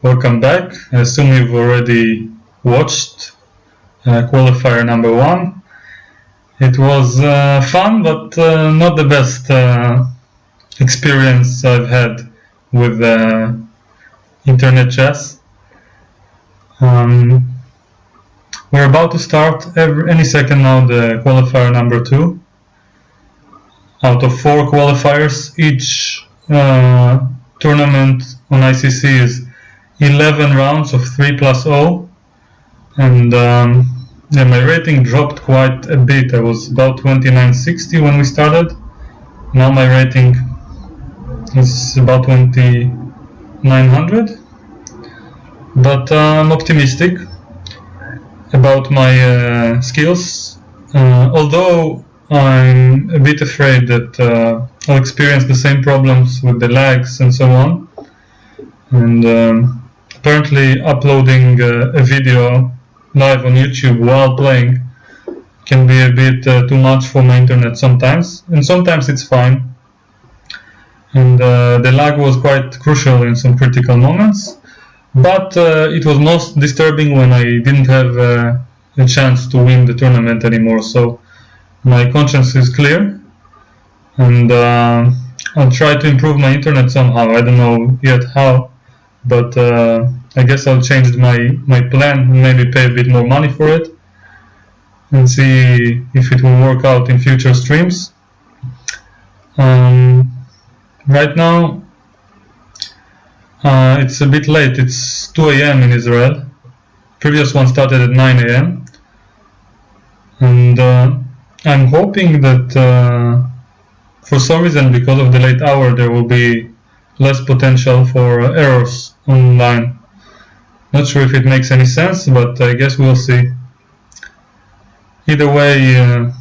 Welcome back. I assume you've already watched Qualifier number 1. It was fun, but not the best experience I've had with internet chess. We're about to start any second now the Qualifier number 2. Out of 4 qualifiers, each tournament on ICC is 11 rounds of 3+0, and my rating dropped quite a bit. I was about 2960 when we started. Now my rating is about 2900, but I'm optimistic about my skills, although I'm a bit afraid that I'll experience the same problems with the lags and so on. And apparently uploading a video live on YouTube while playing can be a bit too much for my internet sometimes, and sometimes it's fine. And the lag was quite crucial in some critical moments, but it was most disturbing when I didn't have a chance to win the tournament anymore. So my conscience is clear, and I'll try to improve my internet somehow. I don't know yet how, but I guess I'll change my plan and maybe pay a bit more money for it and see if it will work out in future streams. Right now it's a bit late. It's 2 a.m. in Israel. Previous one started at 9 a.m. and I'm hoping that for some reason, because of the late hour, there will be less potential for errors online. Not sure if it makes any sense, but I guess we'll see. Either way,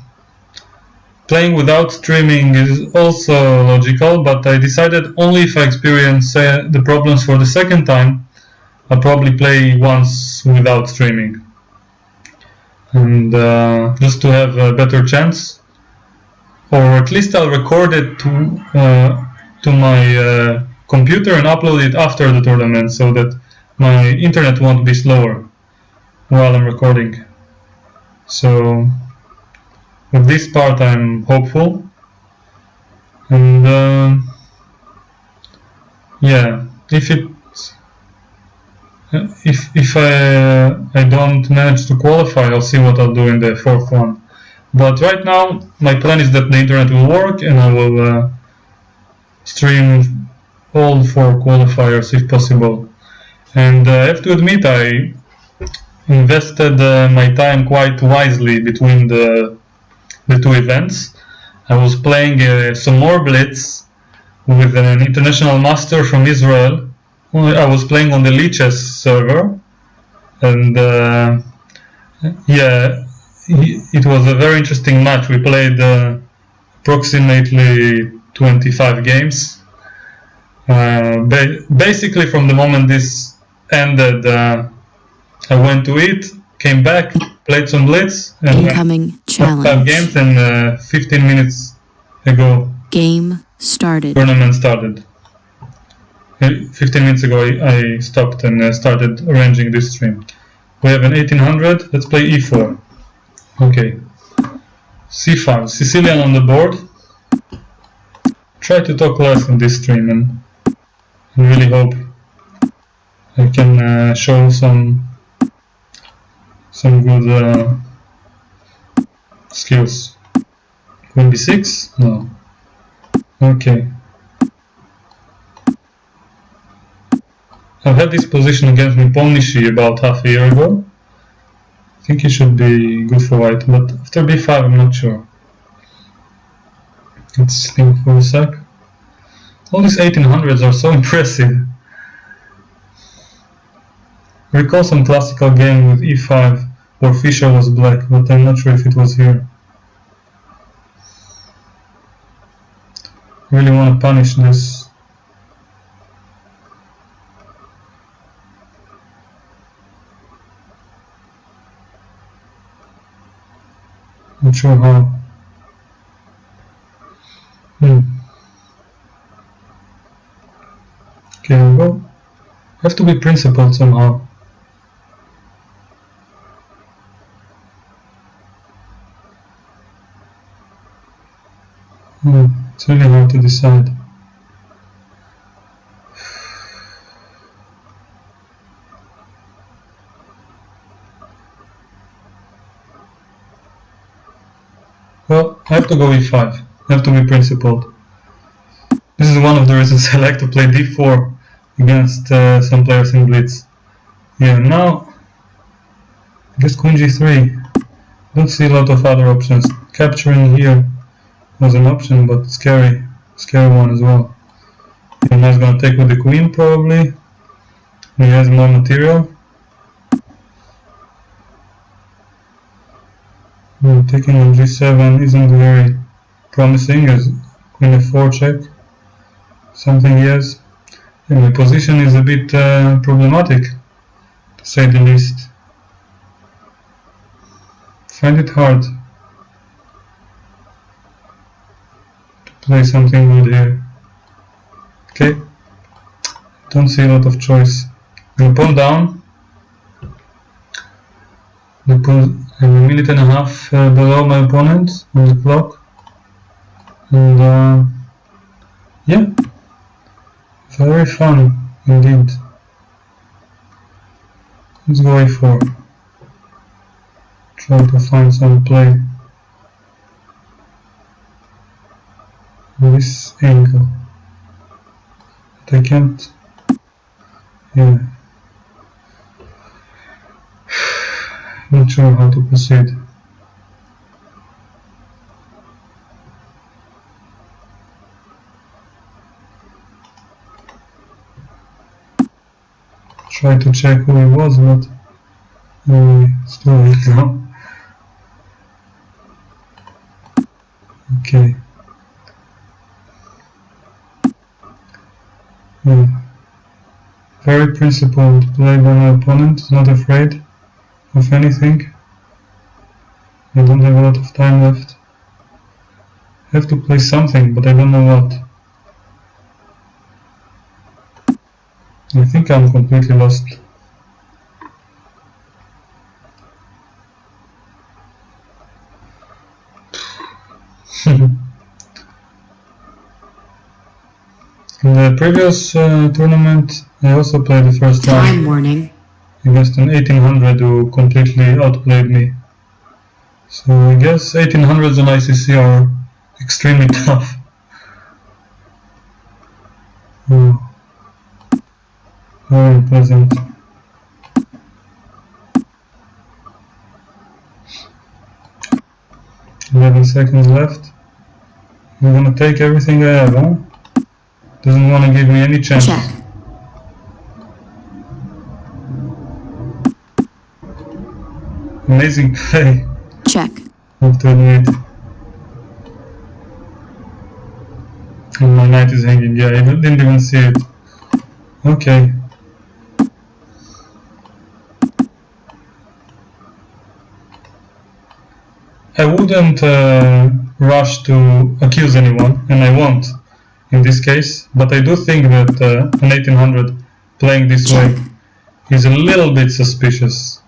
playing without streaming is also logical, but I decided only if I experience the problems for the second time, I'll probably play once without streaming. And just to have a better chance, or at least I'll record it to my computer and upload it after the tournament so that my internet won't be slower while I'm recording. So with this part I'm hopeful, and yeah, if I don't manage to qualify, I'll see what I'll do in the 4th one. But right now my plan is that the internet will work and I will stream all 4 qualifiers if possible. And I have to admit, I invested my time quite wisely between the 2 events. I was playing some more Blitz with an international master from Israel. I was playing on the Lichess server, and yeah, it was a very interesting match. We played approximately 25 games. Basically from the moment this ended, I went to eat, came back, played some Blitz, and incoming challenge. 5 games, and 15 minutes ago game started. Tournament started. 15 minutes ago I stopped and started arranging this stream. We have an 1800. Let's play e4. Okay. c5. Sicilian on the board. Try to talk less in this stream and really hope I can show some good skills. Queen b6? No. Okay. I've had this position against Nishi about half a year ago. I think it should be good for white, but after b5 I'm not sure. Let's think for a sec. All these 1800s are so impressive. I recall some classical game with e5 where Fischer was black, but I'm not sure if it was here. I really want to punish this. Not sure how. Okay, we'll go. Have to be principled somehow. It's really hard to decide. Well, I have to go e5. I have to be principled. This is one of the reasons I like to play d4 against some players in Blitz. Yeah, now I guess queen g3. Don't see a lot of other options. Capturing here was an option, but scary one as well. Yeah, now he's gonna take with the queen probably. He has more material. Taking on g7 isn't very promising as queen f4 check. Something he has. Yeah, my position is a bit problematic, to say the least. Find it hard to play something good here. Okay, don't see a lot of choice. I'm pawn down. I'm a minute and a half below my opponent on the clock. And yeah, very fun indeed. Let's go a4. Try to find some play on this angle. But I can't. Yeah. Not sure how to proceed. Try to check who he was, but it's too late now. Okay. Yeah. Very principled play by my opponent, not afraid of anything. I don't have a lot of time left. I have to play something, but I don't know what. I think I'm completely lost. In the previous tournament, I also played the first Time round warning. against an 1800 who completely outplayed me. So I guess 1800s on ICC are extremely tough. Oh, very unpleasant. 11 seconds left. I'm gonna take everything I have, huh? Doesn't want to give me any chance. Check. Amazing play, Check. I have to admit. And my knight is hanging, yeah, I didn't even see it. Okay. I wouldn't rush to accuse anyone, and I won't in this case, but I do think that an 1800 playing this way is a little bit suspicious.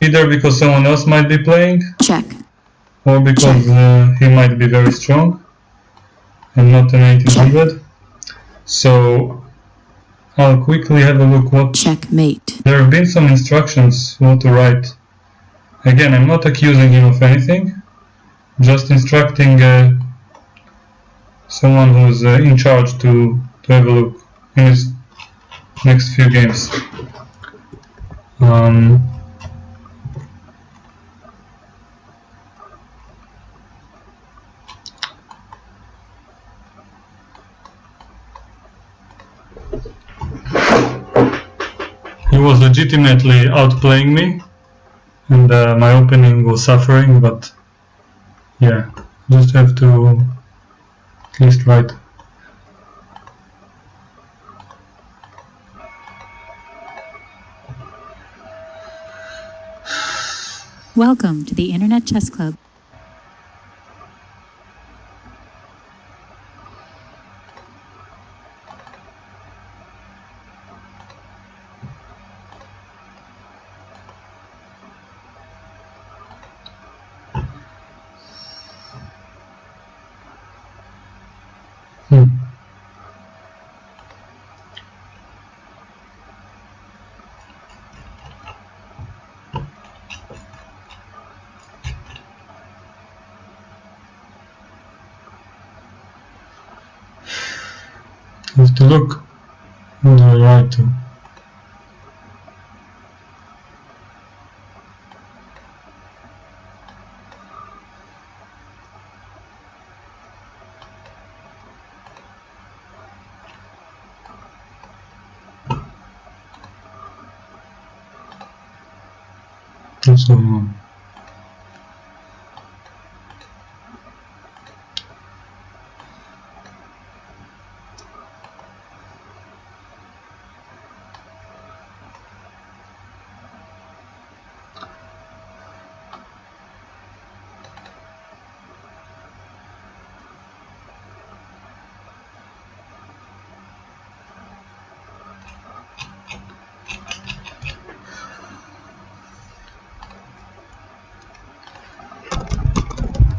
Either because someone else might be playing, Check. or because he might be very strong and not an 1800. So I'll quickly have a look what... Checkmate. There have been some instructions what to write. Again, I'm not accusing him of anything, just instructing someone who's in charge to have a look in his next few games. He was legitimately outplaying me, and my opening was suffering, but yeah, just have to at least write. Welcome to the Internet Chess Club. have to look on the right too. What's going on?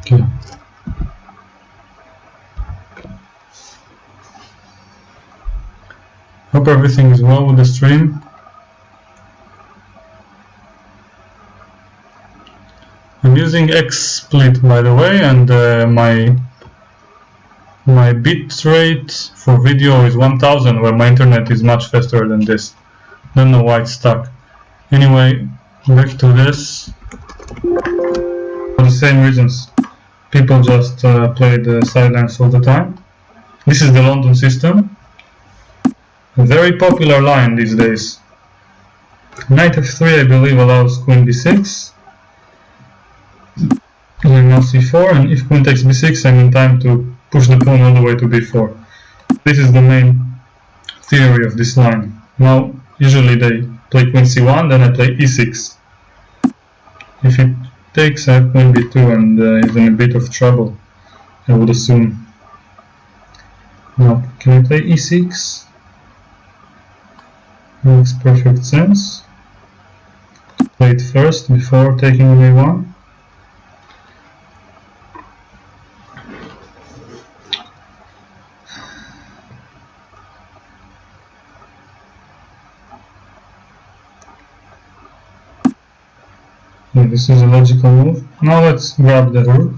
Okay. Hope everything is well with the stream. I'm using XSplit, by the way, and my bit rate for video is 1000, where my internet is much faster than this. Don't know why it's stuck. Anyway, back to this. For the same reasons, people just play the silence all the time. This is the London system. A very popular line these days. Knight f3, I believe, allows queen b6. And now c4, and if queen takes b6, I'm in time to push the pawn all the way to b4. This is the main theory of this line. Now, usually they play queen c1, then I play e6. If it takes, I have queen b2, and is in a bit of trouble, I would assume. Now, can I play e6? Makes perfect sense. Play it first before taking a1. Yeah, this is a logical move. Now let's grab the rook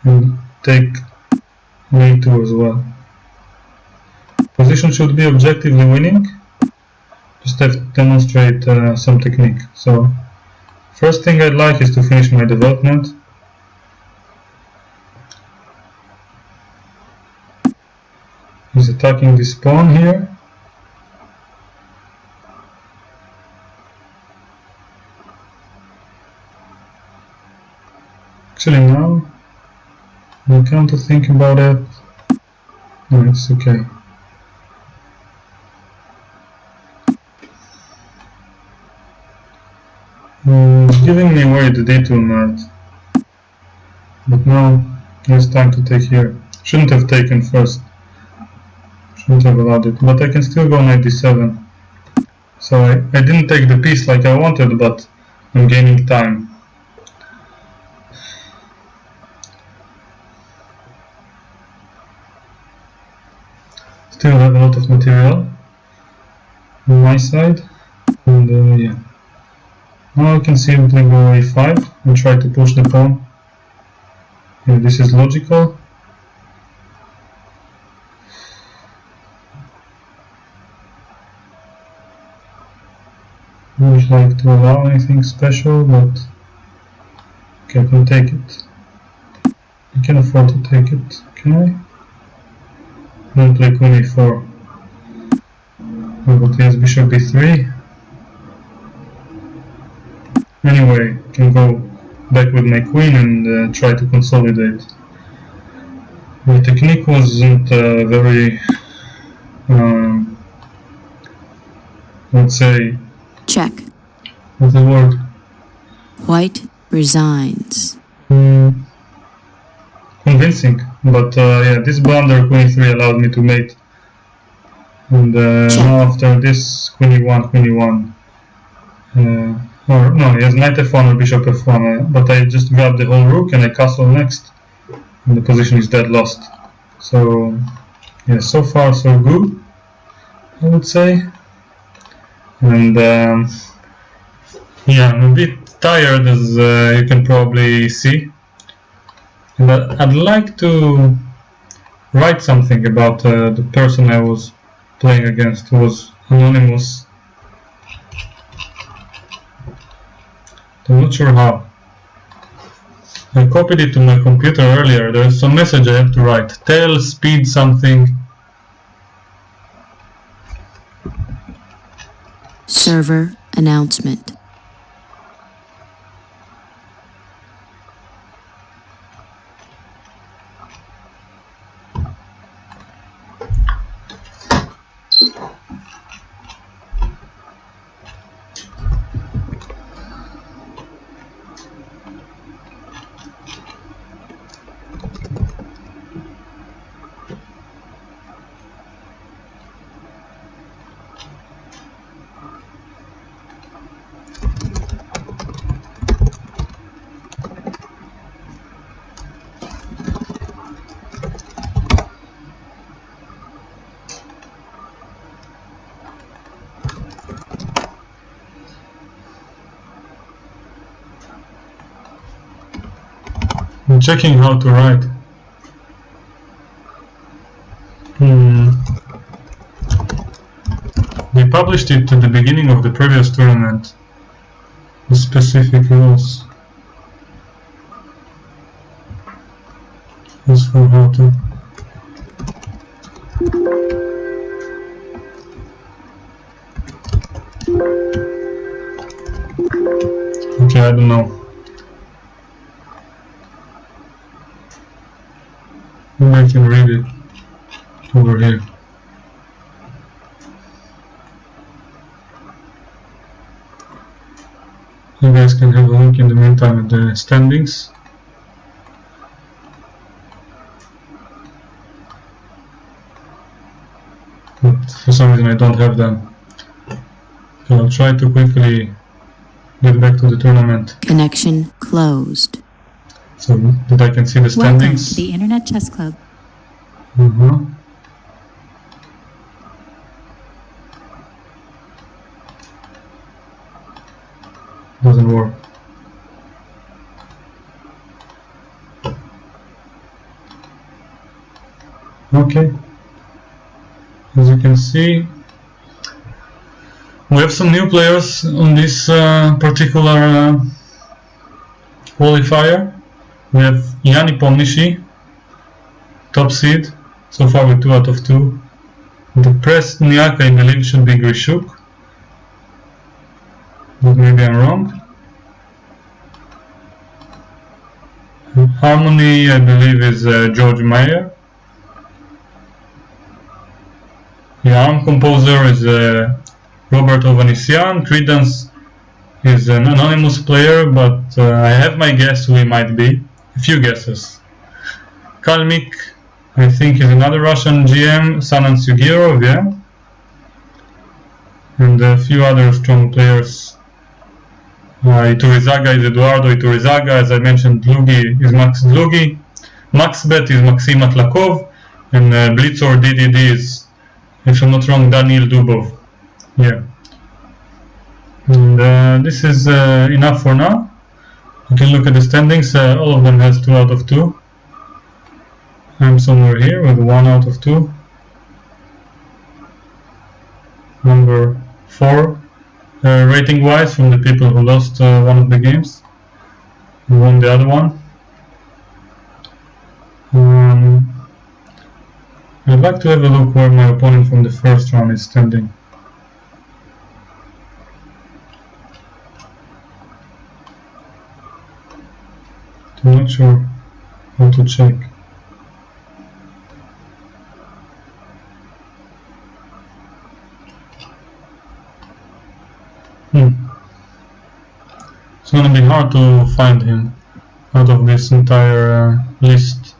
and take a2 as well. Position should be objectively winning. Just have to demonstrate some technique. So, first thing I'd like is to finish my development. He's attacking this pawn here. Actually, now I come to think about it. No, it's okay. Giving me away the d2 knight, but now it's time to take here. Shouldn't have taken first, shouldn't have allowed it, but I can still go knight d7. So I didn't take the piece like I wanted, but I'm gaining time. Still have a lot of material on my side, and yeah. Now I can simply go a5 and try to push the pawn. Yeah, this is logical. I would like to allow anything special, but okay, I can take it. I can afford to take it, can I? Don't play queen a4. But yes, bishop b3. Anyway, can go back with my queen and try to consolidate. The technique wasn't very, let's say, Check. what's the word? White resigns. Convincing, but yeah, this blunder queen e3 allowed me to mate. And now after this, queen e1, queen e1. Or no, he has knight f1 or bishop f1, but I just grabbed the whole rook and I castle next, and the position is dead lost. So yeah, so far so good, I would say. And yeah, I'm a bit tired, as you can probably see, but I'd like to write something about the person I was playing against, who was anonymous. I'm not sure how. I copied it to my computer earlier. There's some message I have to write. Tell, speed something. Server announcement. I'm checking how to write. They published it at the beginning of the previous tournament. The specific rules. As for how to. Okay, I don't know. Maybe I can read it over here. You guys can have a look in the meantime at the standings. But for some reason I don't have them. So I'll try to quickly get back to the tournament. Connection closed. So that I can see the Welcome standings. to the Internet Chess Club. Doesn't work. Okay. As you can see, we have some new players on this particular qualifier. We have Yanni Pomnishi, top seed, so far with 2 out of 2. The Presniak, I believe, should be Grishuk, but maybe I'm wrong. Harmony, I believe, is George Mayer. The ARM composer is Robert Ovanesyan. Credence is an anonymous player, but I have my guess who he might be. A few guesses. Kalmik, I think, is another Russian GM. Sanan Sugirov, yeah. And a few other strong players. Iturizaga is Eduardo Iturizaga. As I mentioned, Dlugi is Max Dlugi. Maxbet is Maxim Atlakov. And Blitz or DDD is, if I'm not wrong, Daniil Dubov. Yeah. And this is enough for now. You can look at the standings. All of them has 2 out of 2. I'm somewhere here with 1 out of 2. Number 4 rating wise from the people who lost one of the games, who won the other one. I'd like to have a look where my opponent from the first round is standing. I'm not sure how to check. It's gonna be hard to find him out of this entire list.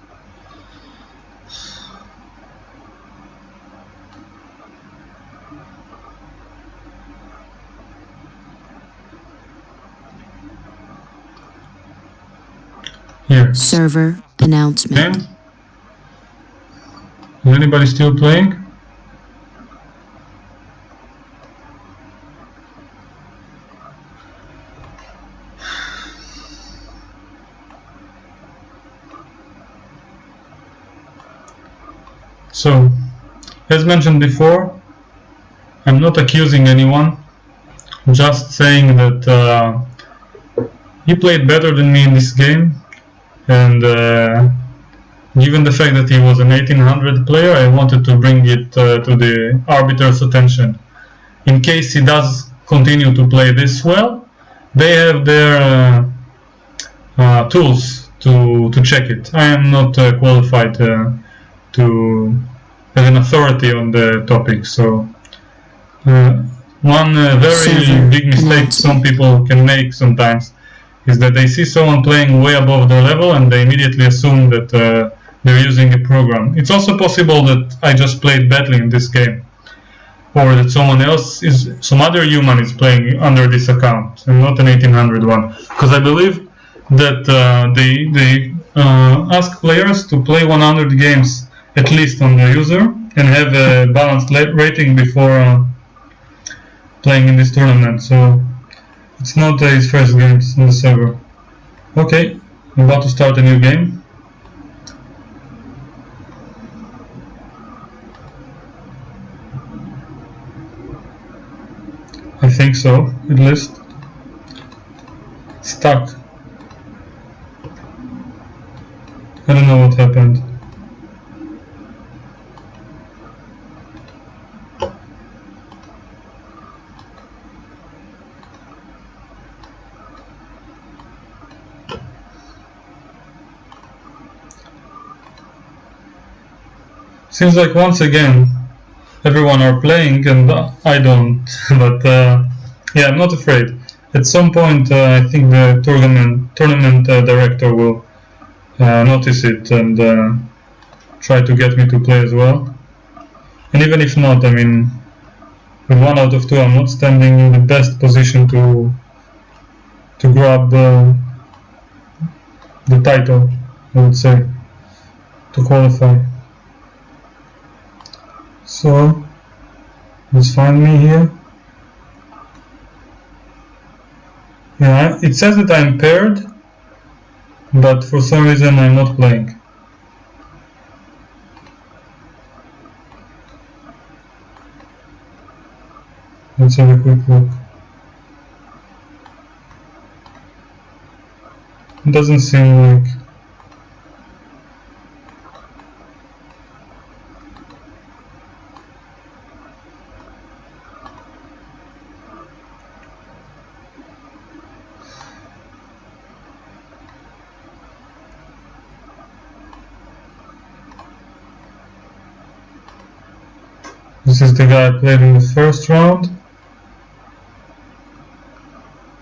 Here. Server announcement. And is anybody still playing? So, as mentioned before, I'm not accusing anyone, just saying that he played better than me in this game, and given the fact that he was an 1800 player, I wanted to bring it to the arbiter's attention. In case he does continue to play this well, they have their tools to check it. I am not qualified to have an authority on the topic, so one very big mistake some people can make sometimes is that they see someone playing way above their level and they immediately assume that they're using a program. It's also possible that I just played badly in this game, or that some other human is playing under this account and not an 1800 one, because I believe that they ask players to play 100 games at least on the user and have a balanced rating before playing in this tournament, so it's not his first games on the server. Okay, I'm about to start a new game. I think so, at least. Stuck. I don't know what happened. Seems like once again everyone are playing and I don't, but yeah, I'm not afraid. At some point I think the tournament director will notice it and try to get me to play as well. And even if not, I mean, with 1 out of 2 I'm not standing in the best position to grab the title, I would say, to qualify. So let's find me here. Yeah, it says that I'm paired, but for some reason I'm not playing. Let's have a quick look. It doesn't seem like. This is the guy I played in the first round.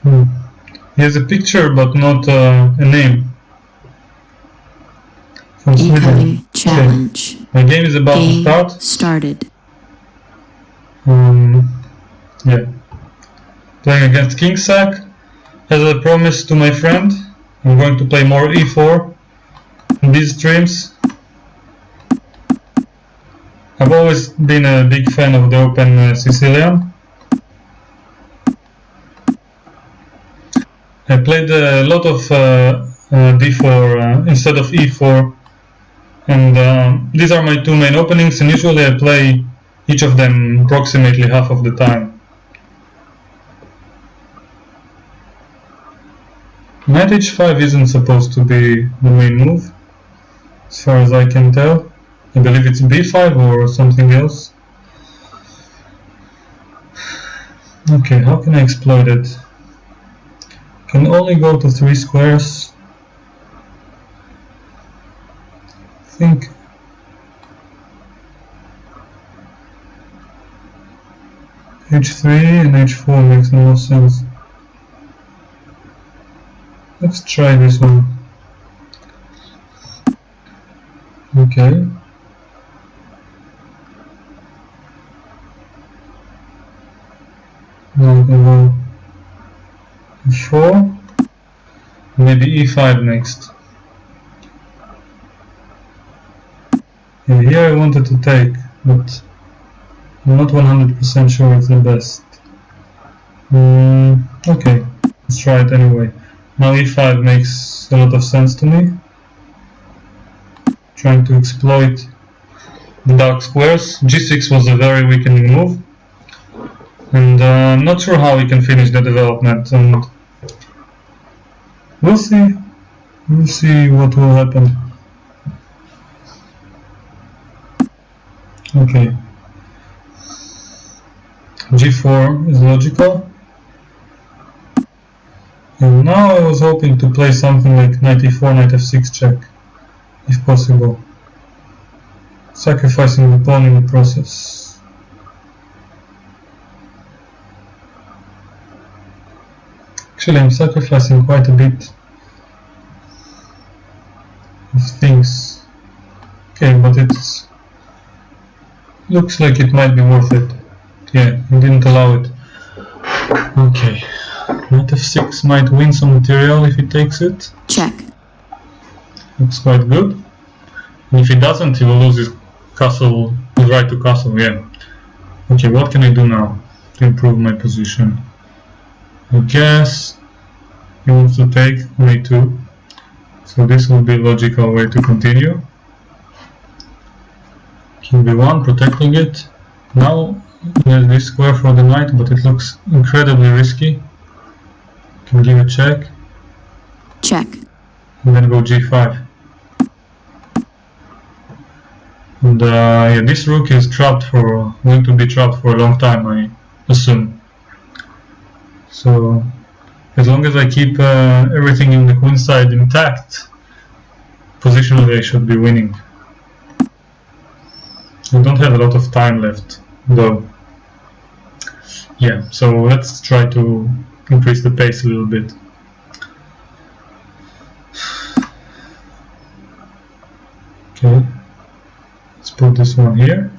He has a picture but not a name. From Sweden. Challenge. Okay. My game is about to start. Started. Yeah. Playing against King Sack. As I promised to my friend, I'm going to play more e4 in these streams. I've always been a big fan of the Open Sicilian. I played a lot of d4 instead of e4, and these are my two main openings, and usually I play each of them approximately half of the time. Knight h5 isn't supposed to be the main move, as far as I can tell. I believe it's b5 or something else. Okay, how can I exploit it? Can only go to 3 squares. I think h3 and h4 makes no sense. Let's try this one. Okay. Now we can go e4, maybe e5 next. And here I wanted to take, but I'm not 100% sure it's the best. Okay, let's try it anyway. Now e5 makes a lot of sense to me. Trying to exploit the dark squares. g6 was a very weakening move. And I'm not sure how we can finish the development, and we'll see. We'll see what will happen. Okay. G4 is logical. And now I was hoping to play something like knight e4, knight f6 check, if possible. Sacrificing the pawn in the process. Actually, I'm sacrificing quite a bit of things. Okay, but it looks like it might be worth it. Yeah, it didn't allow it. Okay. Knight f6 might win some material if he takes it. Check. Looks quite good. And if he doesn't, he will lose his castle, his right to castle, yeah. Okay, what can I do now to improve my position? I guess he wants to take on a2. So this will be a logical way to continue. King b1, protecting it. Now there's this square for the knight, but it looks incredibly risky. Can give a check. Check. And then go g5. And yeah, this rook is trapped for, going to be trapped for a long time, I assume. So as long as I keep everything in the queen side intact, positionally I should be winning. I don't have a lot of time left, though. Yeah, so let's try to increase the pace a little bit. Okay, let's put this one here.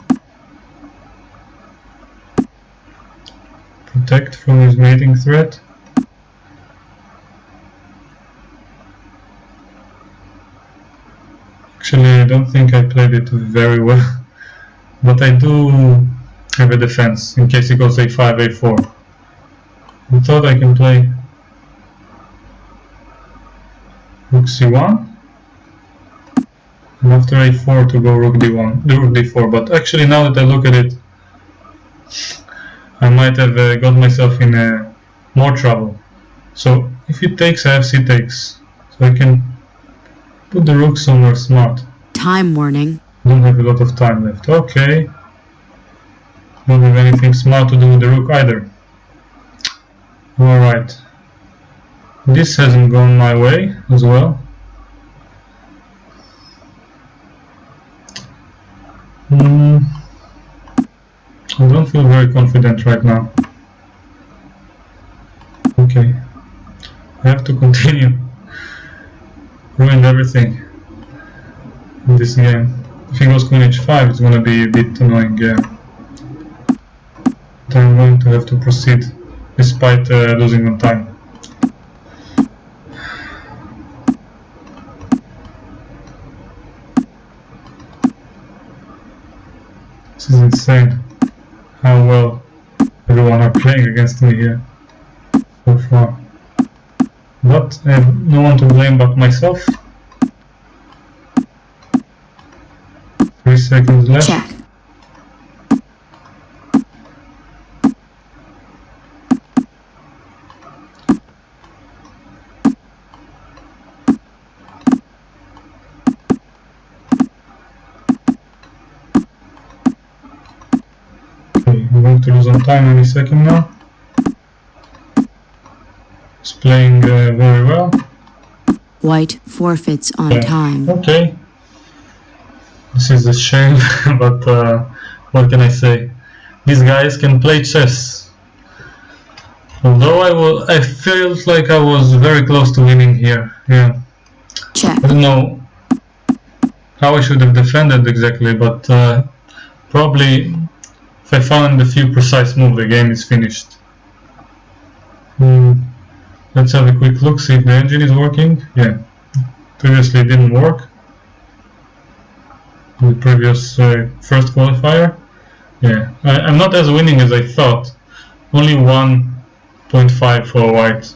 Protect from his mating threat. Actually, I don't think I played it very well, but I do have a defense in case he goes a5, a4. I thought I can play rook c1 and after a4 to go rook d1, rook d4, but actually now that I look at it, I might have got myself in more trouble. So if he takes, I have c takes, so I can put the rook somewhere smart. Time warning. Don't have a lot of time left. Okay. Don't have anything smart to do with the rook either. Alright. This hasn't gone my way as well. I don't feel very confident right now. Okay. I have to continue. Ruined everything in this game. If he goes queen h5, it's gonna be a bit annoying, yeah. But I'm going to have to proceed despite losing on time. This is insane how well everyone are playing against me here so far. But I have no one to blame but myself. 3 seconds left. Check. Okay, I'm going to lose on time any second now. It's playing very well. White forfeits on time. Okay. This is a shame, but what can I say? These guys can play chess. Although I felt like I was very close to winning here. Yeah. Check. I don't know how I should have defended exactly, but probably if I found a few precise moves, the game is finished. Let's have a quick look, see if the engine is working. Yeah, previously it didn't work. The previous first qualifier. Yeah, I'm not as winning as I thought. Only 1.5 for white.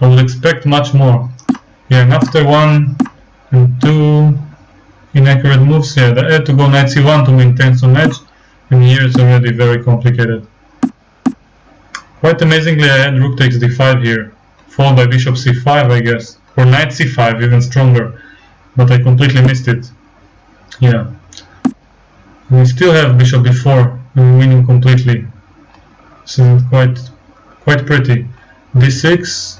I would expect much more. Yeah, and after 1 and 2 inaccurate moves, yeah, I had to go knight c1 to maintain some edge, and here it's already very complicated. Quite amazingly, I had rook takes d5 here, followed by bishop c5, I guess, or knight c5, even stronger, but I completely missed it. Yeah, we still have bishop b4, we're winning completely. This is quite pretty. d6,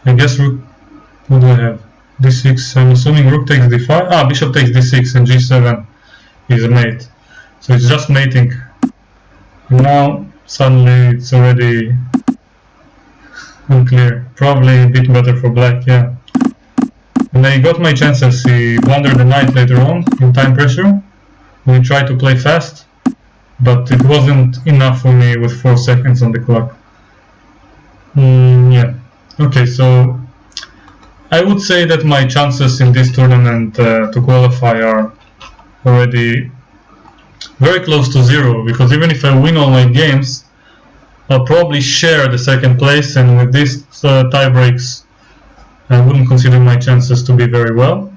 I guess rook. What do I have? d6. I'm assuming rook takes d5. Ah, bishop takes d6 and g7 is a mate. So it's just mating. Now suddenly it's already unclear. Probably a bit better for black, yeah. And I got my chances. He blundered the knight later on in time pressure. We tried to play fast, but it wasn't enough for me with 4 seconds on the clock. Yeah. Okay, so I would say that my chances in this tournament to qualify are already very close to 0, because even if I win all my games, I'll probably share the second place, and with these tie breaks I wouldn't consider my chances to be very well,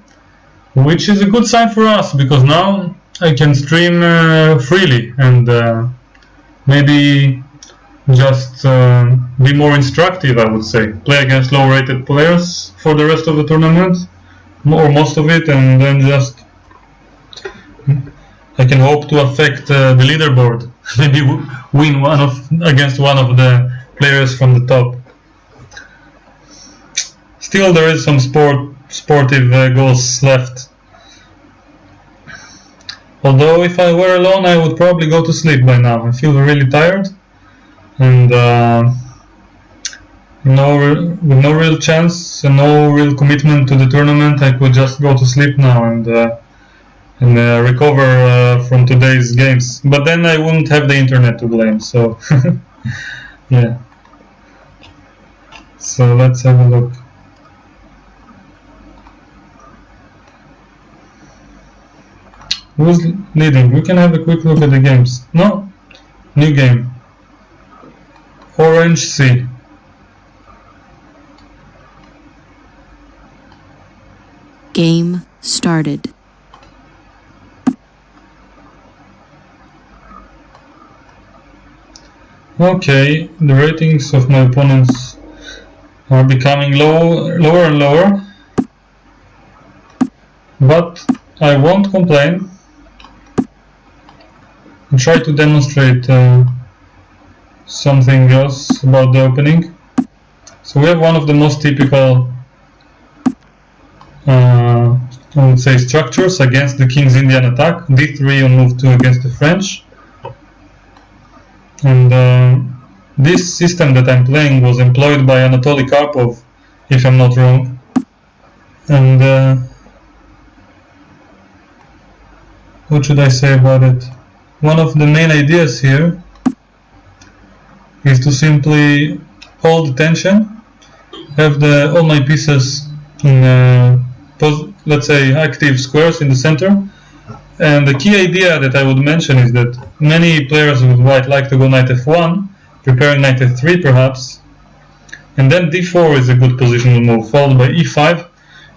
which is a good sign for us, because now I can stream freely and maybe just be more instructive, I would say. Play against low rated players for the rest of the tournament, or most of it, and then just I can hope to affect the leaderboard. Maybe win against one of the players from the top. Still, there is some sportive goals left. Although if I were alone, I would probably go to sleep by now. I feel really tired, and with no real chance and no real commitment to the tournament, I could just go to sleep now and recover from today's games. But then I wouldn't have the internet to blame, so yeah. So let's have a look. Who's leading? We can have a quick look at the games. No? New game. Orange C. Game started. Okay, the ratings of my opponents are becoming lower and lower, but I won't complain and try to demonstrate something else about the opening. So we have one of the most typical I would say structures against the King's Indian attack, d3 on move 2 against the French. And this system that I'm playing was employed by Anatoly Karpov, if I'm not wrong. And what should I say about it? One of the main ideas here is to simply hold the tension, have all my pieces in let's say active squares in the center. And the key idea that I would mention is that many players with white like to go knight f1, preparing knight f3 perhaps, and then d4 is a good positional move, followed by e5,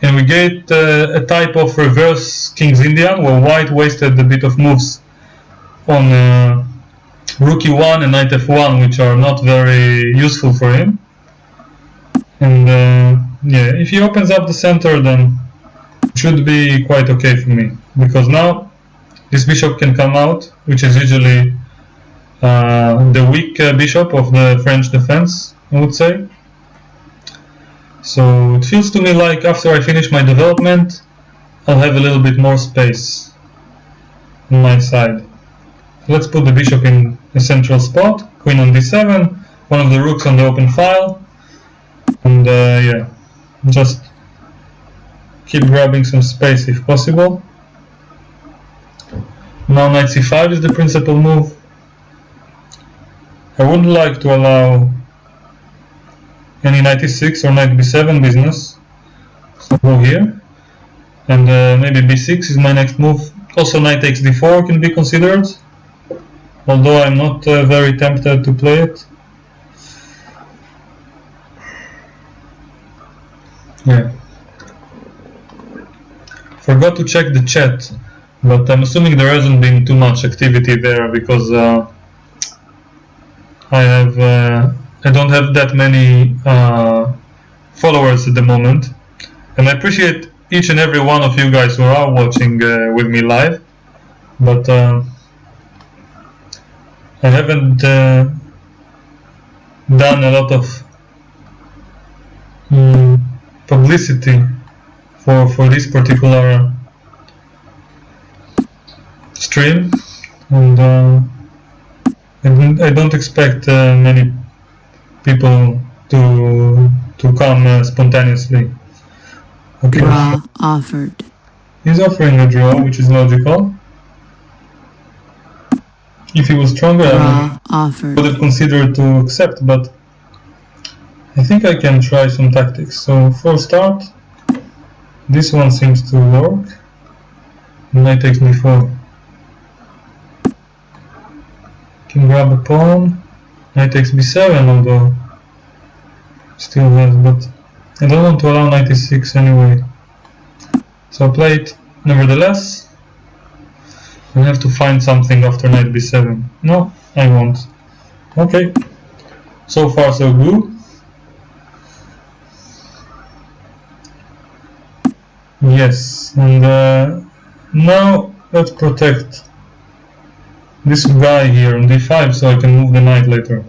and we get a type of reverse King's Indian, where white wasted a bit of moves on rook e1 and knight f1, which are not very useful for him. And yeah, if he opens up the center, then it should be quite okay for me, because now this bishop can come out, which is usually the weak bishop of the French defense, I would say. So it feels to me like after I finish my development, I'll have a little bit more space on my side. Let's put the bishop in a central spot, queen on d7, one of the rooks on the open file, and yeah, just keep grabbing some space if possible. Now knight c5 is the principal move. I wouldn't like to allow any knight e6 or knight b7 business, so go here, and maybe b6 is my next move. Also knight takes d4 can be considered, although I'm not very tempted to play it. Yeah. Forgot to check the chat, but I'm assuming there hasn't been too much activity there, because I have I don't have that many followers at the moment, and I appreciate each and every one of you guys who are watching with me live, but I haven't done a lot of publicity for this particular stream, and I don't expect many people to come spontaneously. Okay. Draw offered. He's offering a draw, which is logical. If he was stronger, Draw I offered. would have considered to accept, but I think I can try some tactics. So for start, this one seems to work. Knight takes b4. Can grab a pawn. Knight takes b7, although still has, but I don't want to allow knight e6 anyway. So I'll play it nevertheless. I have to find something after knight b7. No, I won't. Okay. So far so good. Yes, and now let's protect this guy here on d5 so I can move the knight later.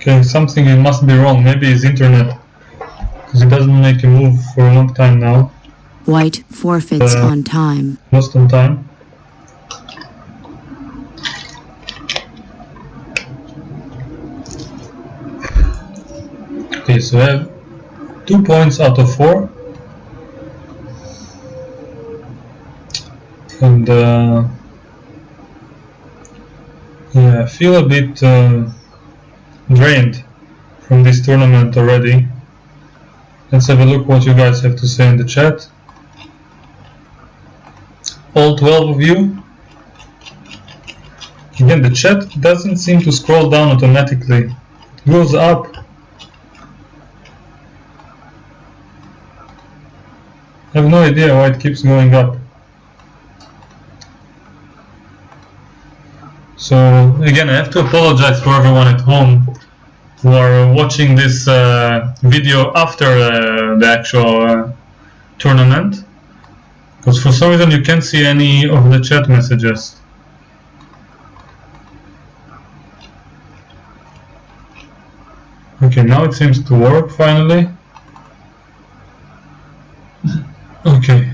Okay, something must be wrong. Maybe his internet, because he doesn't make a move for a long time now. White forfeits on time. Lost on time. Okay, so I have 2 points out of 4. And yeah, I feel a bit drained from this tournament already. Let's have a look what you guys have to say in the chat. All 12 of you. Again, the chat doesn't seem to scroll down automatically. It goes up. I have no idea why it keeps going up. So again, I have to apologize for everyone at home who are watching this video after the actual tournament, because for some reason you can't see any of the chat messages. Okay, now it seems to work finally. Okay,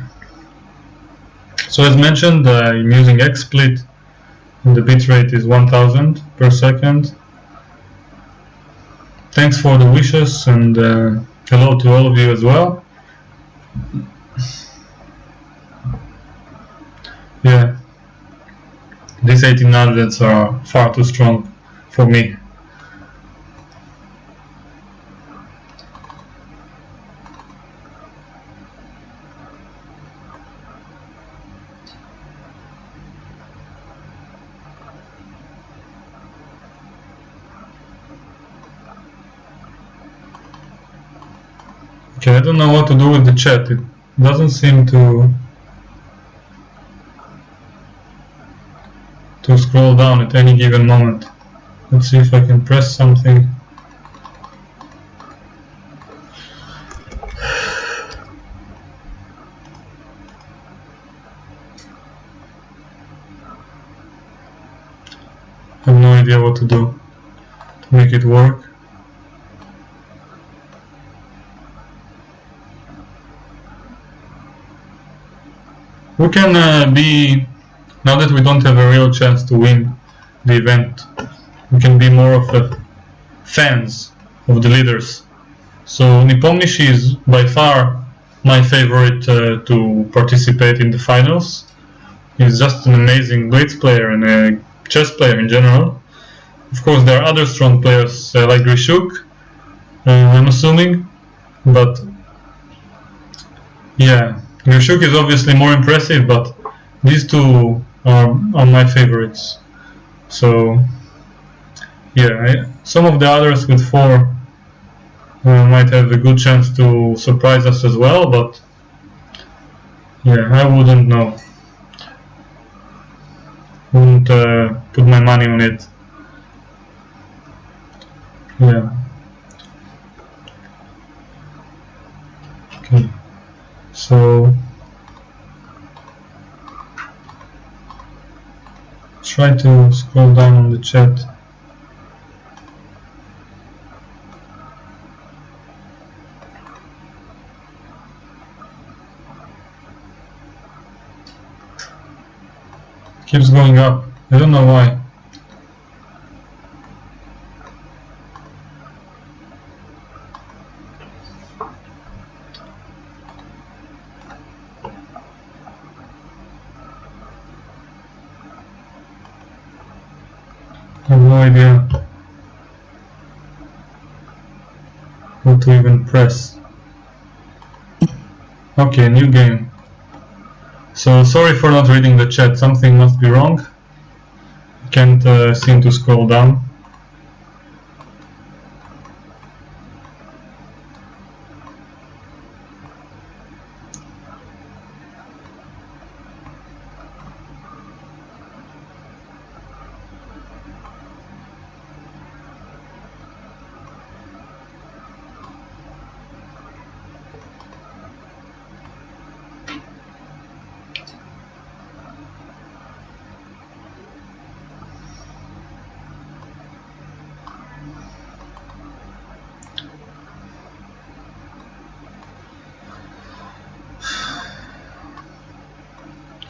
so as mentioned, I'm using XSplit and the bitrate is 1000 per second. Thanks for the wishes, and hello to all of you as well. Yeah, these 1800s are far too strong for me. Okay, I don't know what to do with the chat. It doesn't seem to scroll down at any given moment. Let's see if I can press something. I have no idea what to do to make it work. We can be, now that we don't have a real chance to win the event, we can be more of a fans of the leaders. So Nepomniachtchi is by far my favorite to participate in the finals. He's just an amazing Blitz player and a chess player in general. Of course, there are other strong players like Grishuk, I'm assuming, but yeah, Grishuk is obviously more impressive, but these two are my favorites. So yeah, some of the others with 4 might have a good chance to surprise us as well, but yeah, I wouldn't know. Wouldn't put my money on it. Yeah. Okay. So try to scroll down on the chat. Keeps going up. I don't know why. I have no idea what to even press. Okay, new game. So sorry for not reading the chat, something must be wrong. I can't seem to scroll down.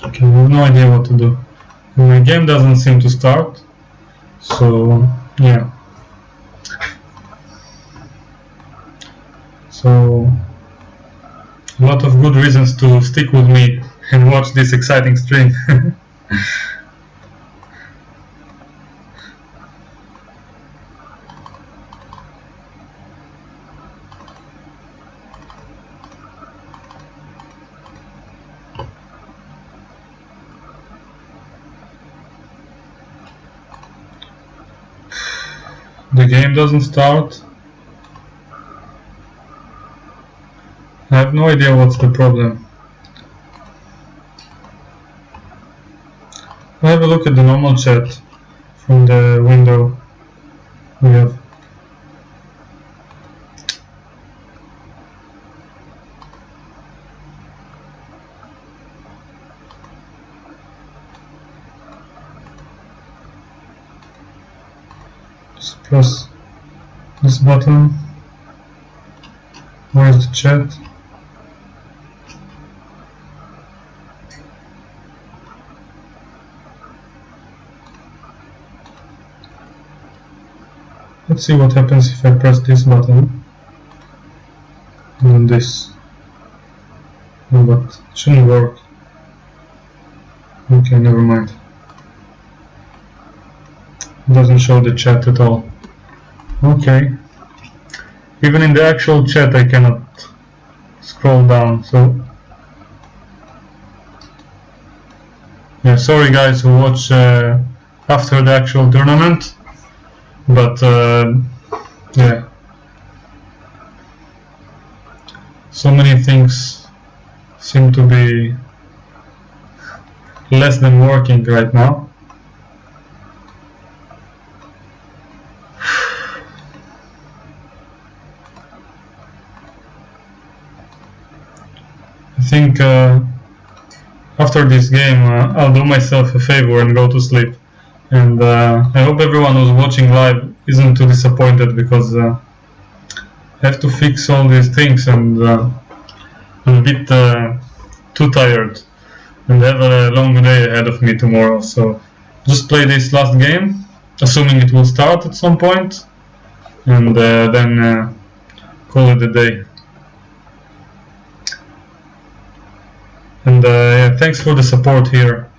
Okay, I have no idea what to do. My game doesn't seem to start, so yeah. So a lot of good reasons to stick with me and watch this exciting stream. The game doesn't start. I have no idea what's the problem. I'll have a look at the normal chat from the window we have. Just press this button. Where's the chat? Let's see what happens if I press this button and then this. No, but it shouldn't work. Okay, never mind. It doesn't show the chat at all. Okay. Even in the actual chat I cannot scroll down, so yeah, sorry guys who watch after the actual tournament, but yeah, so many things seem to be less than working right now. I think after this game I'll do myself a favor and go to sleep, and I hope everyone who's watching live isn't too disappointed, because I have to fix all these things and I'm a bit too tired and have a long day ahead of me tomorrow, so just play this last game, assuming it will start at some point, and then call it a day. And yeah, thanks for the support here.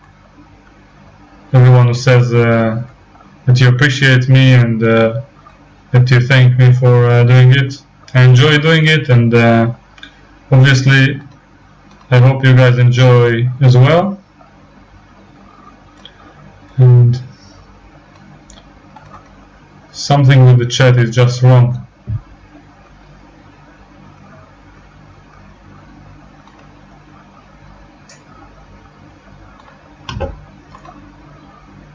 Everyone who says that you appreciate me and that you thank me for doing it. I enjoy doing it, and obviously I hope you guys enjoy as well. And something with the chat is just wrong.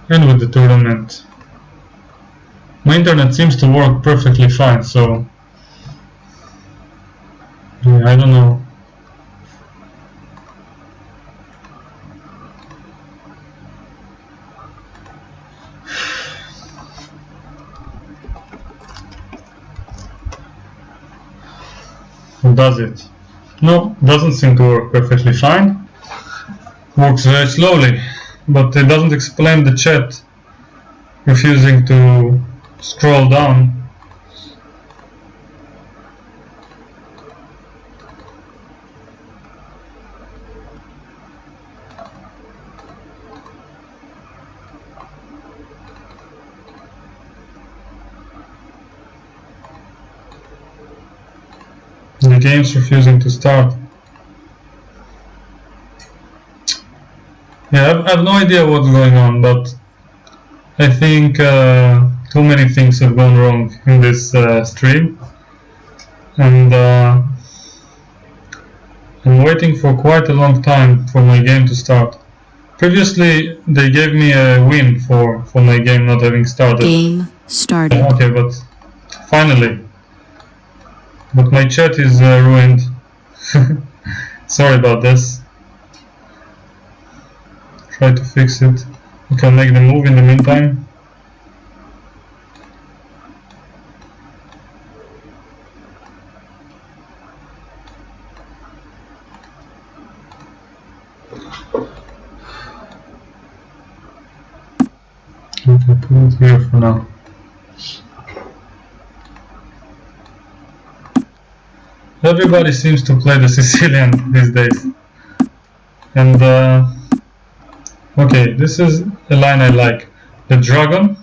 And with the tournament. My internet seems to work perfectly fine, so yeah, I don't know. Does it? No, doesn't seem to work perfectly fine. Works very slowly, but it doesn't explain the chat refusing to scroll down. The game's refusing to start. Yeah, I have no idea what's going on, but I think too many things have gone wrong in this stream, and I'm waiting for quite a long time for my game to start. Previously, they gave me a win for my game not having started. Game started. Okay, but finally. But my chat is ruined. Sorry about this. Try to fix it. You can make the move in the meantime. Okay, put it here for now. Everybody seems to play the Sicilian these days. And okay, this is a line I like. The dragon.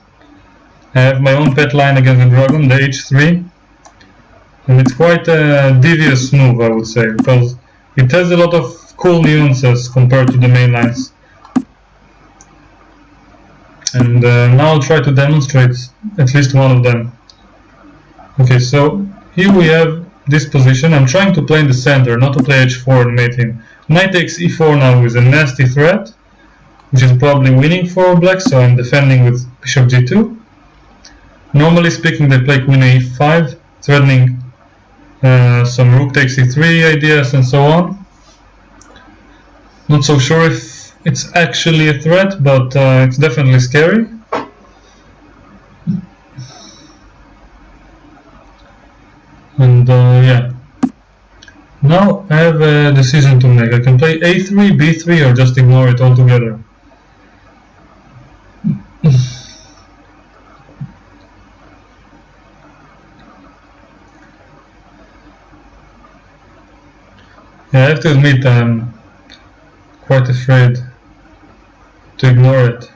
I have my own pet line against the dragon, the h3. And it's quite a devious move, I would say, because it has a lot of cool nuances compared to the main lines. And now I'll try to demonstrate at least one of them. Okay, so here we have this position. I'm trying to play in the center, not to play h4 and mate him. Knight takes e4 now is a nasty threat, which is probably winning for black, so I'm defending with bishop g2. Normally speaking, they play queen e5, threatening some rook takes e3 ideas and so on. Not so sure if it's actually a threat, but it's definitely scary. And yeah. Now I have a decision to make. I can play a3, b3, or just ignore it altogether. Yeah, I have to admit I'm quite afraid to ignore it.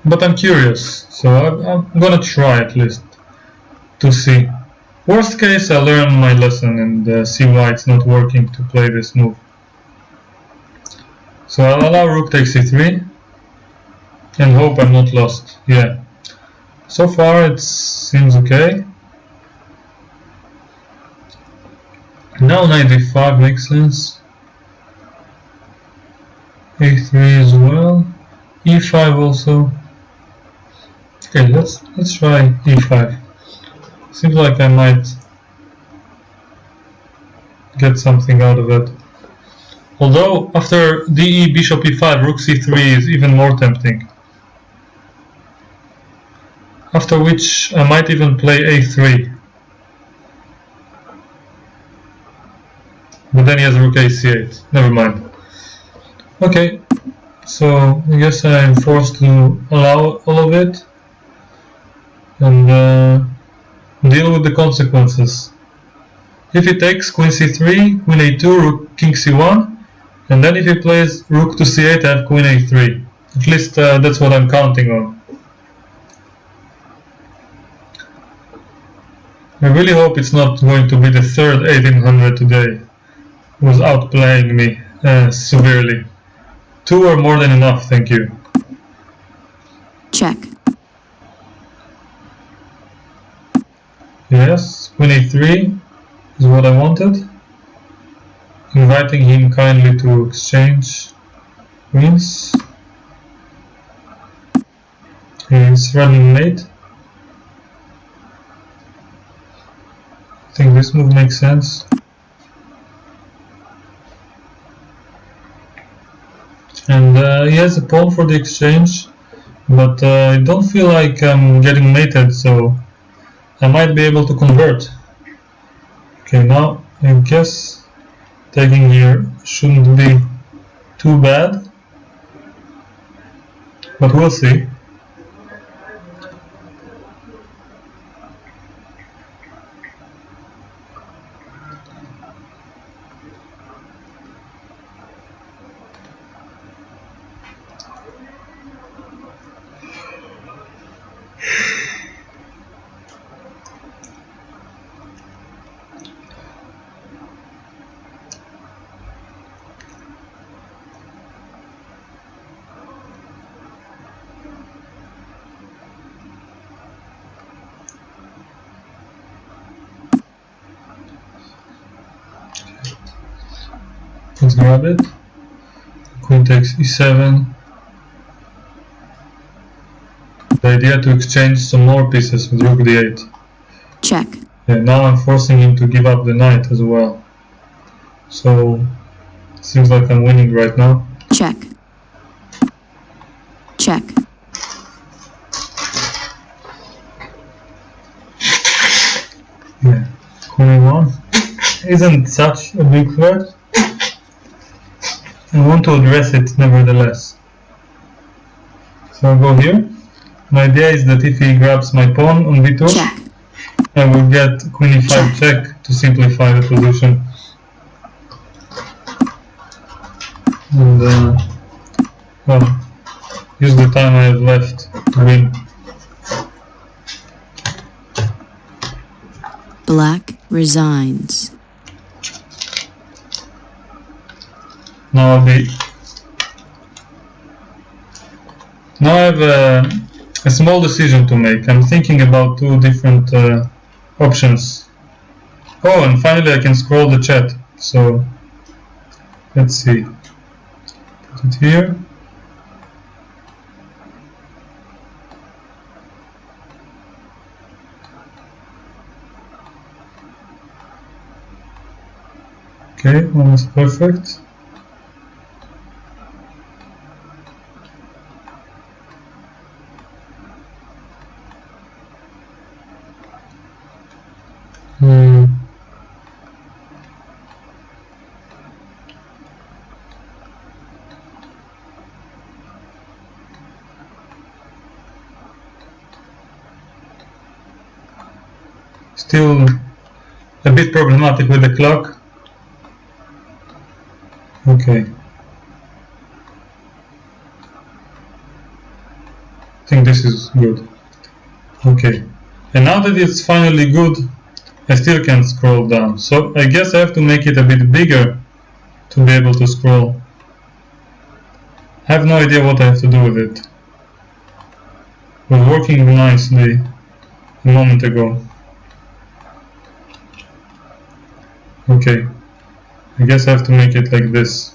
But I'm curious, so I'm gonna try at least to see. Worst case, I learn my lesson and see why it's not working to play this move. So I'll allow rook takes e3 and hope I'm not lost. Yeah. So far it seems okay. Now knight d5 makes sense. a3 as well. e5 also. Okay, let's try e5. Seems like I might get something out of it. Although after de bishop e5, rook c3 is even more tempting. After which I might even play a3. But then he has rook a8. Never mind. Okay, so I guess I'm forced to allow all of it. And Deal with the consequences. If he takes queen c3, queen a2, rook king c1, and then if he plays rook to c8, I have queen a3. At least that's what I'm counting on. I really hope it's not going to be the third 1800 today, who's outplaying me severely. 2 are more than enough, thank you. Check. Yes, queen a3 is what I wanted. Inviting him kindly to exchange queens. He's running mate. I think this move makes sense. And he has a pawn for the exchange, but I don't feel like I'm getting mated, so I might be able to convert. Okay, now I guess taking here shouldn't be too bad, but we'll see. Let's grab it. Queen takes e7. The idea to exchange some more pieces with rook d8. Check. Yeah, now I'm forcing him to give up the knight as well. So seems like I'm winning right now. Check. Check. Yeah, queen e1 isn't such a big threat. I want to address it nevertheless. So I'll go here. My idea is that if he grabs my pawn on b2, Check. I will get queen e5 check to simplify the position. And well, use the time I have left to win. Black resigns. Now I have a small decision to make. I'm thinking about two different options. Oh, and finally I can scroll the chat. So let's see. Put it here. Okay, almost perfect. Still a bit problematic with the clock. Okay. I think this is good. Okay. And now that it's finally good, I still can't scroll down. So I guess I have to make it a bit bigger to be able to scroll. I have no idea what I have to do with it. It was working nicely a moment ago. Okay. I guess I have to make it like this.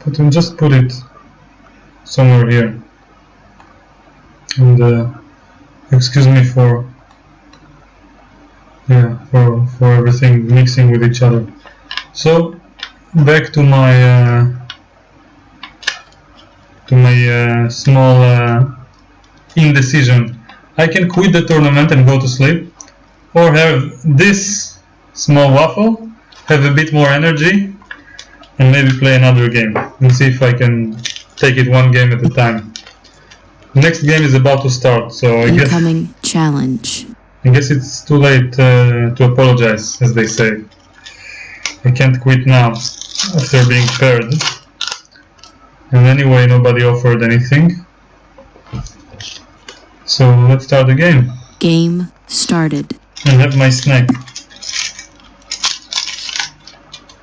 But I'll just put it somewhere here. And excuse me for everything mixing with each other. So back to my small indecision. I can quit the tournament and go to sleep, or have this small waffle, have a bit more energy, and maybe play another game and see if I can take it one game at a time. The next game is about to start, so Incoming challenge. I guess it's too late to apologize, as they say. I can't quit now after being paired. And anyway, nobody offered anything. So let's start the game. Game started. I have my snack.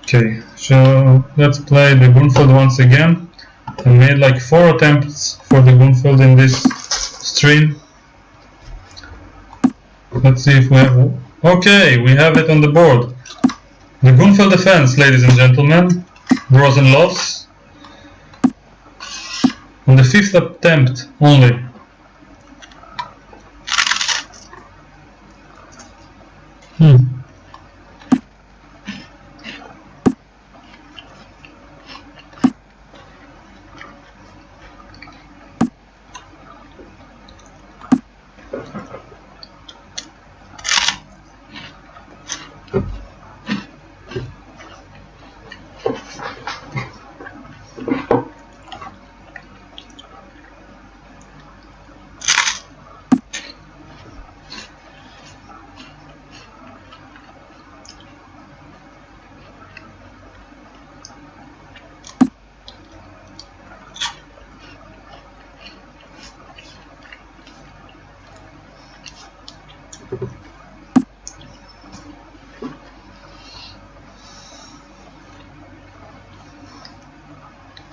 Okay, so let's play the Grunfeld once again. I made like 4 attempts for the Grunfeld in this stream. Let's see if we have... Okay, we have it on the board. The Grunfeld defense, ladies and gentlemen. Draws and loss. On the 5th attempt only.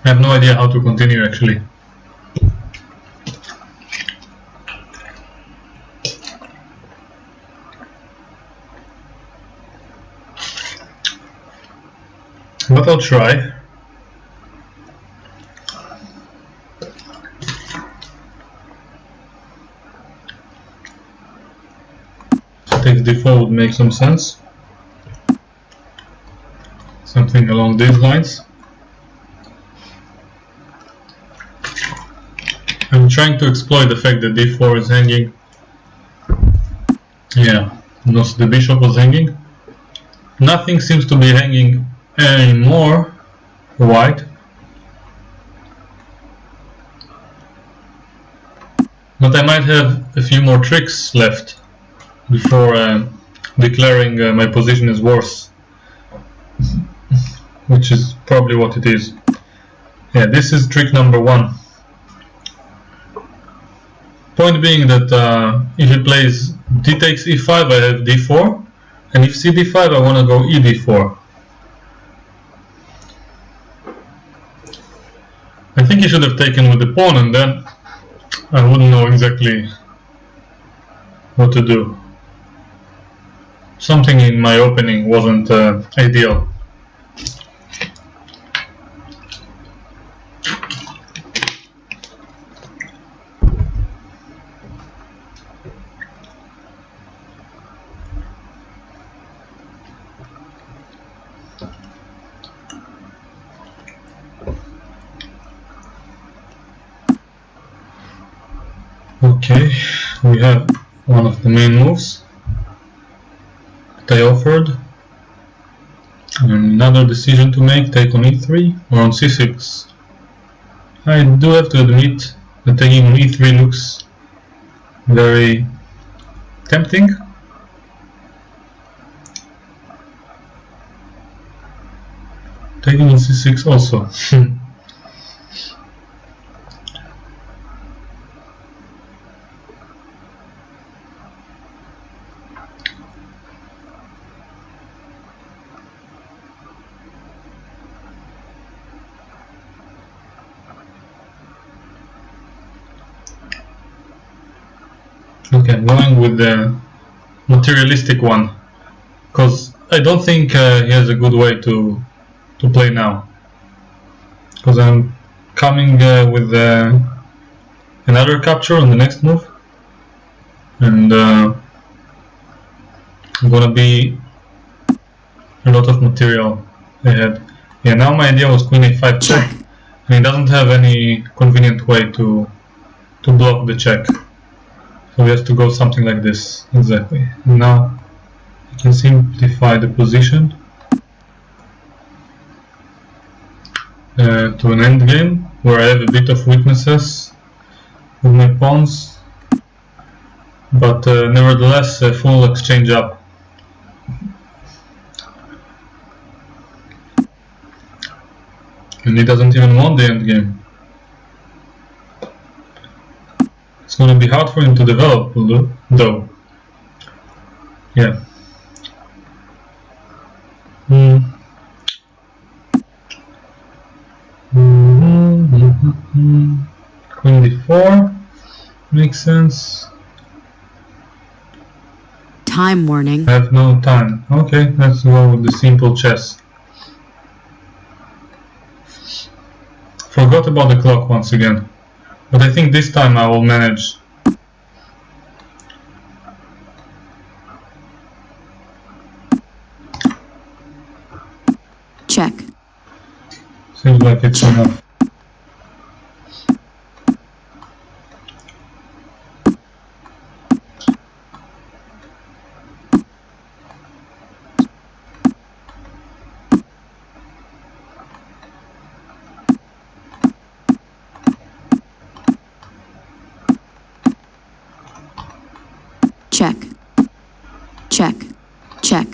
I have no idea how to continue actually. But I'll try. Takes d4 would make some sense. Something along these lines. I'm trying to exploit the fact that d4 is hanging. Yeah, also the bishop was hanging. Nothing seems to be hanging anymore for white. But I might have a few more tricks left before declaring my position as worse. Which is probably what it is. Yeah, this is trick number 1. Point being that if he plays d takes e5, I have d4, and if c d5, I want to go e d4. I think he should have taken with the pawn, and then I wouldn't know exactly what to do. Something in my opening wasn't ideal. Okay, we have one of the main moves that I offered. And another decision to make, take on e3 or on c6. I do have to admit that taking on e3 looks very tempting. Taking on c6 also. Okay, I'm going with the materialistic one, because I don't think he has a good way to play now. Because I'm coming with another capture on the next move, and I'm gonna be a lot of material ahead. Yeah, now my idea was queen a5 check, and he doesn't have any convenient way to block the check. So we have to go something like this, exactly. Now I can simplify the position to an endgame where I have a bit of weaknesses with my pawns, but nevertheless a full exchange up. And he doesn't even want the endgame. It's gonna be hard for him to develop, though. Yeah. Queen d4 makes sense. Time warning. I have no time. Okay, let's go with the simple chess. Forgot about the clock once again, but I think this time I will manage. Check. Seems like it's enough. Check. Check. Check.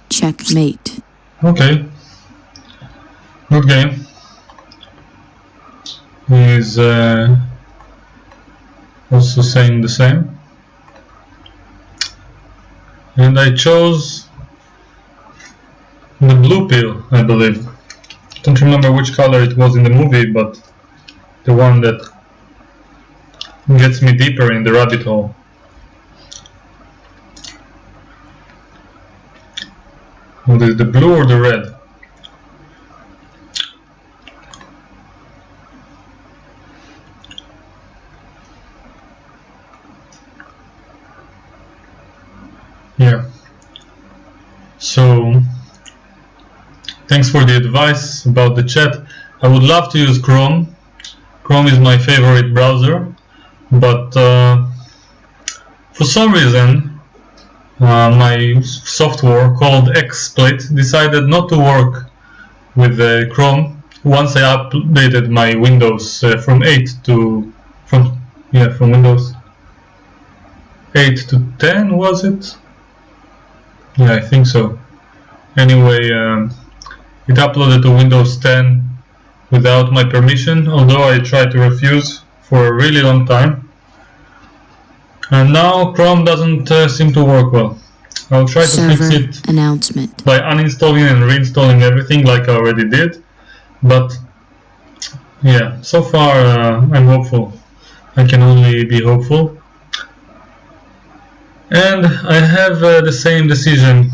Checkmate. Okay. Good game. He's also saying the same. And I chose the blue pill, I believe. Don't remember which color it was in the movie, but the one that gets me deeper in the rabbit hole. What is the blue or the red? Yeah. So, thanks for the advice about the chat. I would love to use Chrome. Chrome is my favorite browser, but for some reason my software called XSplit decided not to work with Chrome once I updated my Windows from Windows 8 to 10, was it? Yeah, I think so. Anyway, it uploaded to Windows 10 without my permission, although I tried to refuse for a really long time. And now Chrome doesn't seem to work well. I'll try to fix it announcement by uninstalling and reinstalling everything like I already did. But yeah, so far I'm hopeful. I can only be hopeful. And I have the same decision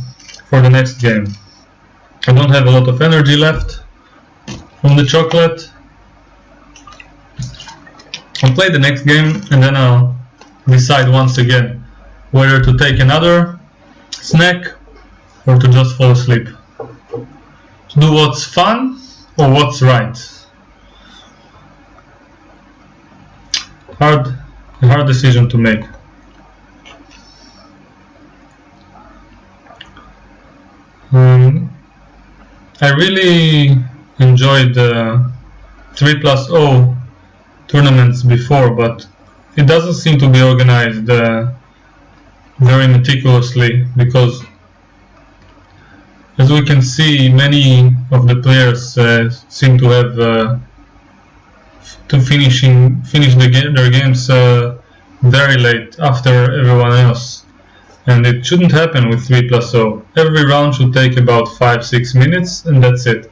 for the next game. I don't have a lot of energy left from the chocolate. I'll play the next game and then I'll decide once again whether to take another snack or to just fall asleep. To do what's fun or what's right. A hard decision to make. I really enjoyed the 3+0 tournaments before, but it doesn't seem to be organized very meticulously, because as we can see, many of the players seem to have to finish their games very late after everyone else. And it shouldn't happen with 3+0. Every round should take about 5-6 minutes, and that's it.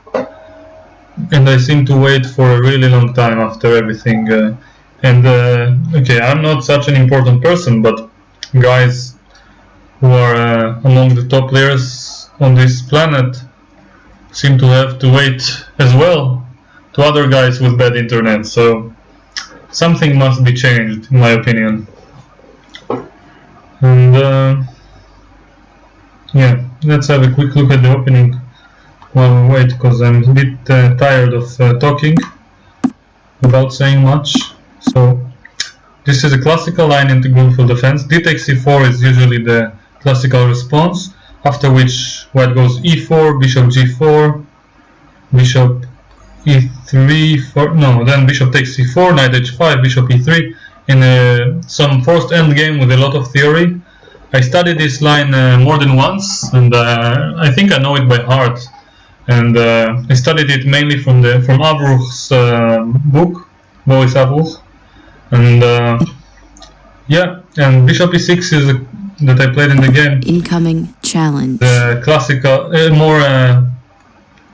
And I seem to wait for a really long time after everything. Okay, I'm not such an important person, but guys who are among the top players on this planet seem to have to wait as well to other guys with bad internet. So something must be changed, in my opinion. And yeah, let's have a quick look at the opening while we wait, because I'm a bit tired of talking without saying much. So this is a classical line into Greenfield defense. D takes c4 is usually the classical response, after which white goes e4, bishop g4, bishop e3 then bishop takes c4, knight h5, bishop e3 in some forced endgame with a lot of theory. I studied this line more than once, and I think I know it by heart. And I studied it mainly from Avruch's book, Boris Avruch. And yeah, and bishop e6 is that I played in the game. Incoming challenge. The classical, more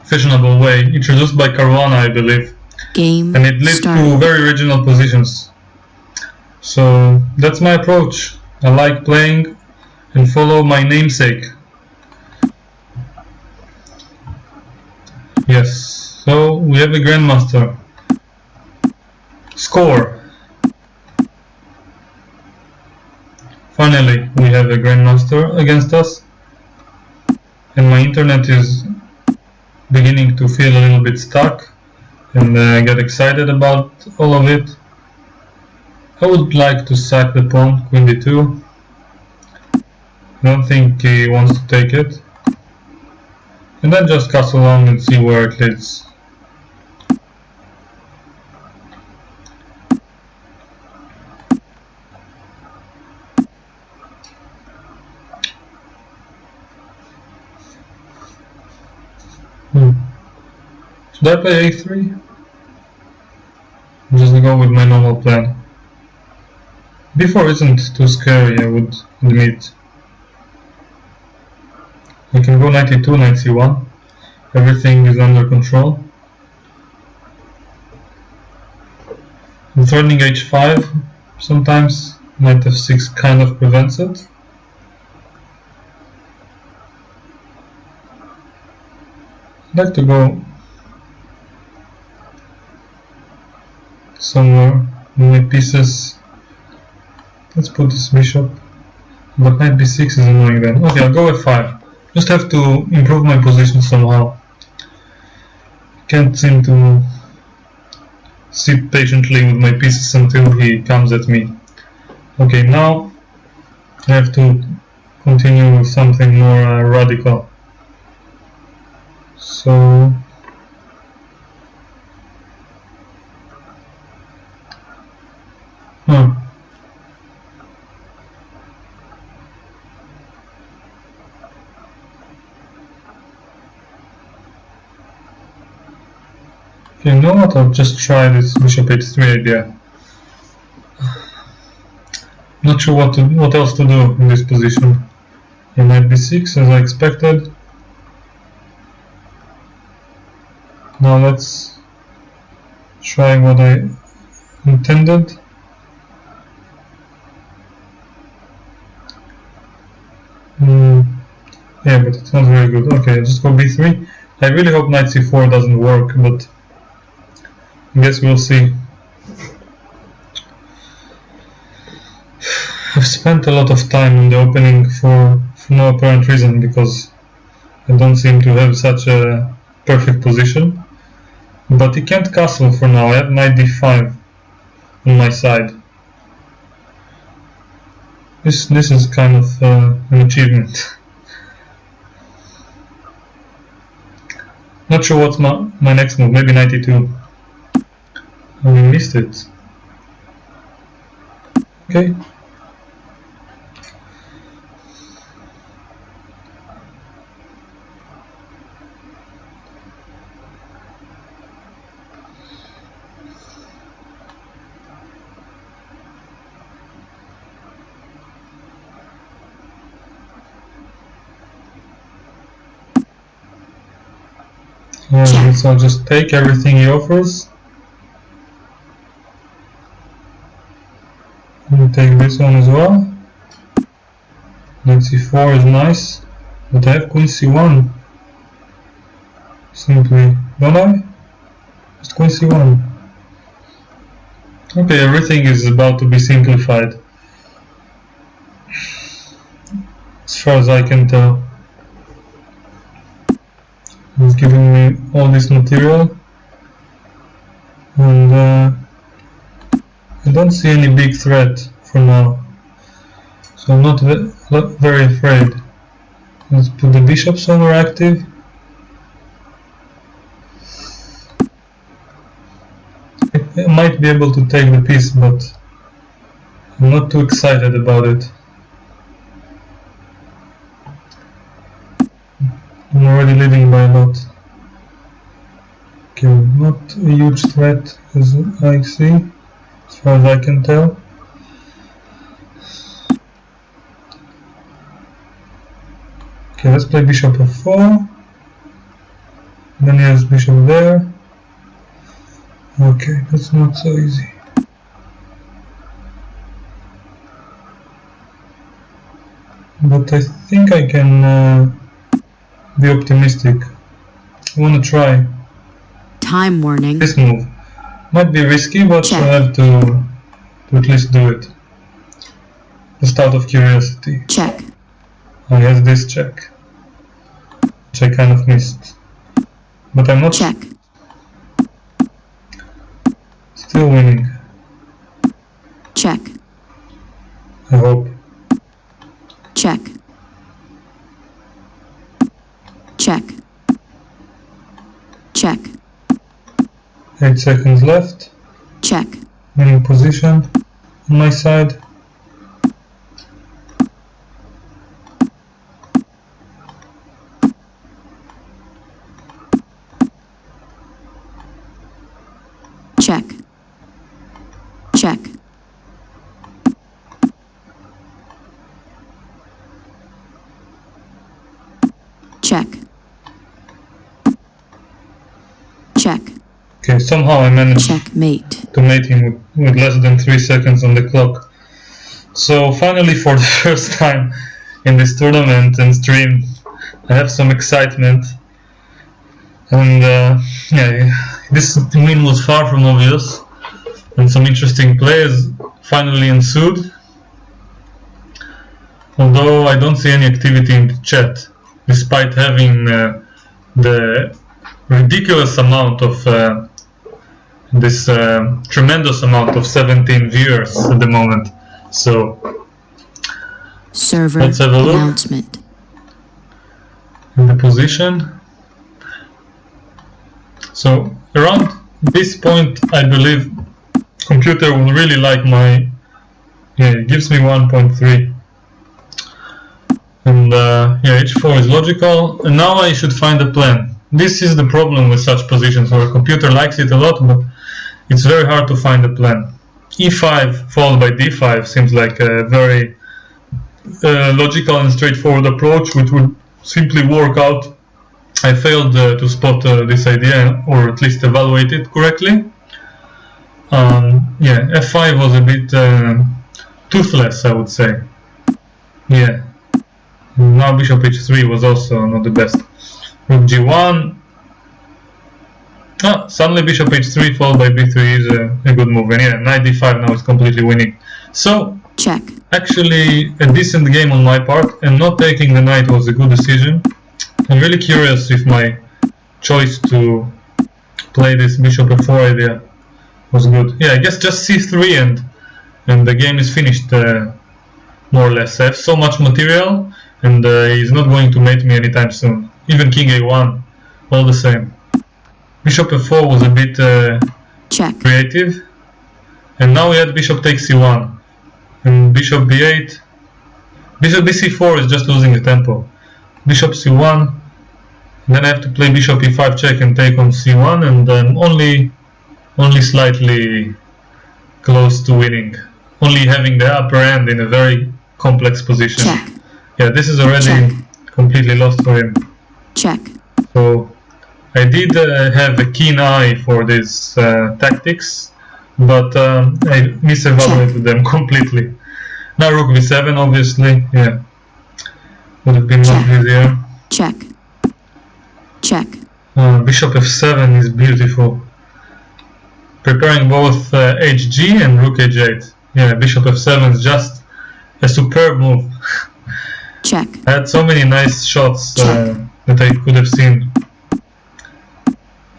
fashionable way, introduced by Caruana, I believe. Game and it leads started. to very original positions. So that's my approach. I like playing and follow my namesake. Yes, so we have a grandmaster. Score. Finally, we have a grandmaster against us, and my internet is beginning to feel a little bit stuck, and I get excited about all of it. I would like to sack the pawn, queen d2. I don't think he wants to take it. And then just castle on and see where it leads. Should I play a3? Just go with my normal plan. b4 isn't too scary, I would admit. I can go knight e2, knight c1. Everything is under control. I'm threatening h5 sometimes. Knight f6 kind of prevents it. I'd like to go somewhere in my pieces. Let's put this bishop. But knight b6 is annoying then. Okay, I'll go f5. Just have to improve my position somehow. Can't seem to sit patiently with my pieces until he comes at me. Okay, now I have to continue with something more radical. So okay, you know what? I'll just try this bishop h3 idea. Not sure what else to do in this position. And knight b6 as I expected. Now let's try what I intended. Yeah, but it's not very good. Okay, I'll just go b3. I really hope knight c4 doesn't work, but I guess we'll see. I've spent a lot of time in the opening for no apparent reason, because I don't seem to have such a perfect position. But he can't castle for now. I have knight d5 on my side. This is kind of an achievement. Not sure what's my next move. Maybe knight e2. Oh, we missed it. Okay. So I'll just take everything he offers. And take this one as well. Knight c4 is nice, but I have queen c1. Simply, don't I? Just queen c1. Okay, everything is about to be simplified, as far as I can tell. He's giving me all this material, and I don't see any big threat for now, so I'm not very afraid. Let's put the bishop somewhere active. might be able to take the piece, but I'm not too excited about it. I'm already leading by a lot. Okay, not a huge threat as I see, as far as I can tell. Okay, let's play bishop f4. Then he has bishop there. Okay, that's not so easy. But I think I can be optimistic. I want to try Time warning. this move. Might be risky, but Check. I have to at least do it. Just out of curiosity. Check. I has this check, which I kind of missed. But I'm not Check. still winning, Check. I hope. Check. Check. Check. 8 seconds left. Check. Winning position on my side. Check. Check. Check. Check. Okay, somehow I managed Checkmate. to mate him with less than 3 seconds on the clock. So finally, for the first time in this tournament and stream, I have some excitement. And yeah, this win was far from obvious, and some interesting plays finally ensued. Although I don't see any activity in the chat, despite having the ridiculous amount of this tremendous amount of 17 viewers at the moment. So Server let's have a look announcement. in the position. So around this point, I believe computer will really like my, yeah, it gives me 1.3. And yeah, h4 is logical, and now I should find a plan. This is the problem with such positions where a computer likes it a lot, but it's very hard to find a plan. e5 followed by d5 seems like a very logical and straightforward approach, which would simply work out. I failed to spot this idea, or at least evaluate it correctly. Yeah, f5 was a bit toothless, I would say. Yeah. Now bishop h3 was also not the best. Rook g1. Suddenly bishop h3 followed by b3 is a good move. And yeah, knight d5 now is completely winning. So, Check. actually a decent game on my part, and not taking the knight was a good decision. I'm really curious if my choice to play this bishop f4 idea was good. Yeah, I guess just c3 and the game is finished, more or less. I have so much material, and he's not going to mate me anytime soon. Even king a1, all the same. Bishop f4 was a bit Check. creative, and now we had bishop takes c1 and bishop b8. Bishop bc4 is just losing the tempo. Bishop c1, then I have to play bishop e5 check and take on c1, and I'm only slightly close to winning, only having the upper hand in a very complex position. Check. Yeah, this is already Check. completely lost for him. Check. So I did have a keen eye for these tactics, but I misevaluated them completely. Now rook b7, obviously, yeah, would have been much easier. Check. Check. Bishop f7 is beautiful. Preparing both hg and rook h8. Yeah, bishop f7 is just a superb move. Check. I had so many nice shots that I could have seen.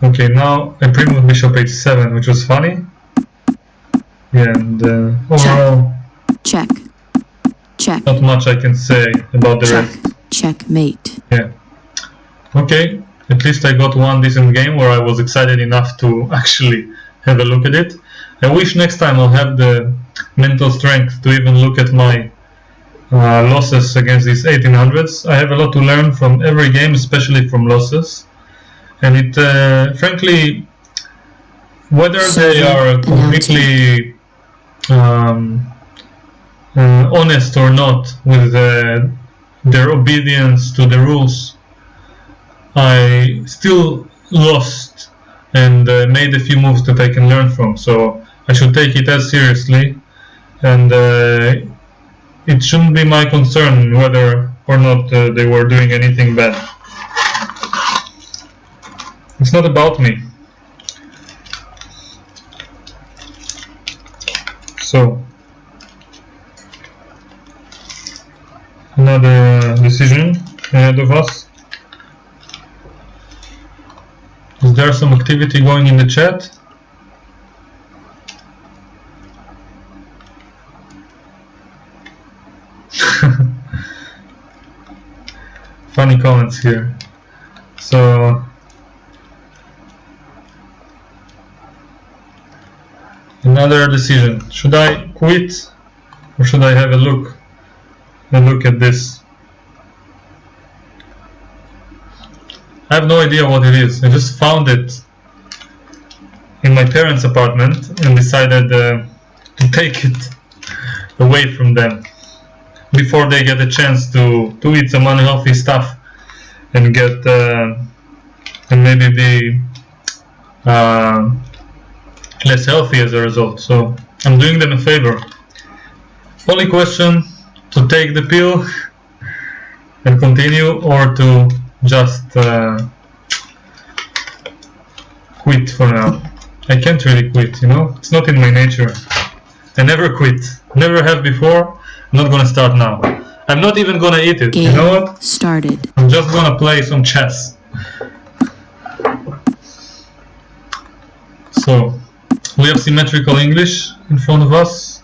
Okay, now I pre-moved bishop h7, which was funny. Yeah, and overall, Check. Check. not much I can say about the Check. rest. Checkmate. Yeah. Okay, at least I got one decent game where I was excited enough to actually have a look at it. I wish next time I'll have the mental strength to even look at my losses against these 1800s. I have a lot to learn from every game, especially from losses. And it, frankly, whether they are completely honest or not with their obedience to the rules, I still lost and made a few moves that I can learn from. So I should take it as seriously, and it shouldn't be my concern whether or not they were doing anything bad. It's not about me. So, another decision ahead of us. Is there some activity going in the chat? Funny comments here. So, another decision. Should I quit or should I have a look at this? I have no idea what it is. I just found it in my parents' apartment and decided to take it away from them before they get a chance to eat some unhealthy stuff and get and maybe be less healthy as a result. So I'm doing them a favor. Only question: to take the pill and continue, or to just quit for now. I can't really quit, you know? It's not in my nature. I never quit. Never have before. I'm not gonna start now. I'm not even gonna eat it. Game you know what? started. I'm just gonna play some chess. So, we have symmetrical English in front of us.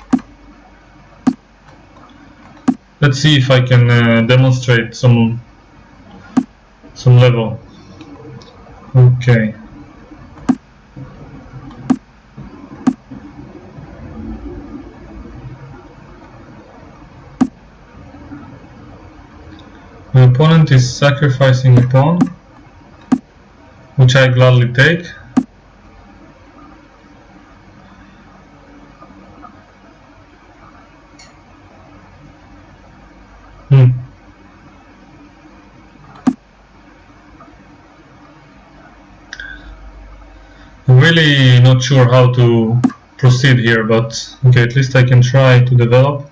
Let's see if I can demonstrate some level. Okay. My opponent is sacrificing a pawn, which I gladly take. I'm really not sure how to proceed here, but okay, at least I can try to develop.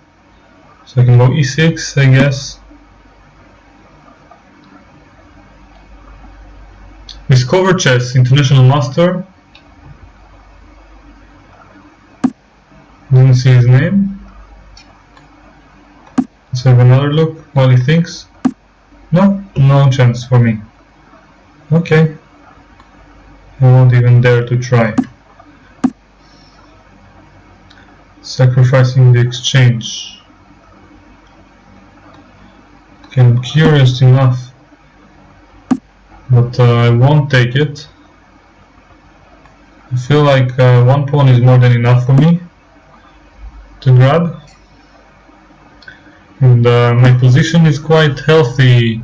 So I can go e6, I guess. Discover chess, international master. Didn't see his name. Let's have another look while he thinks. No chance for me. Okay. I won't even dare to try. Sacrificing the exchange. Okay, I'm curious enough, but I won't take it. I feel like one pawn is more than enough for me to grab, and my position is quite healthy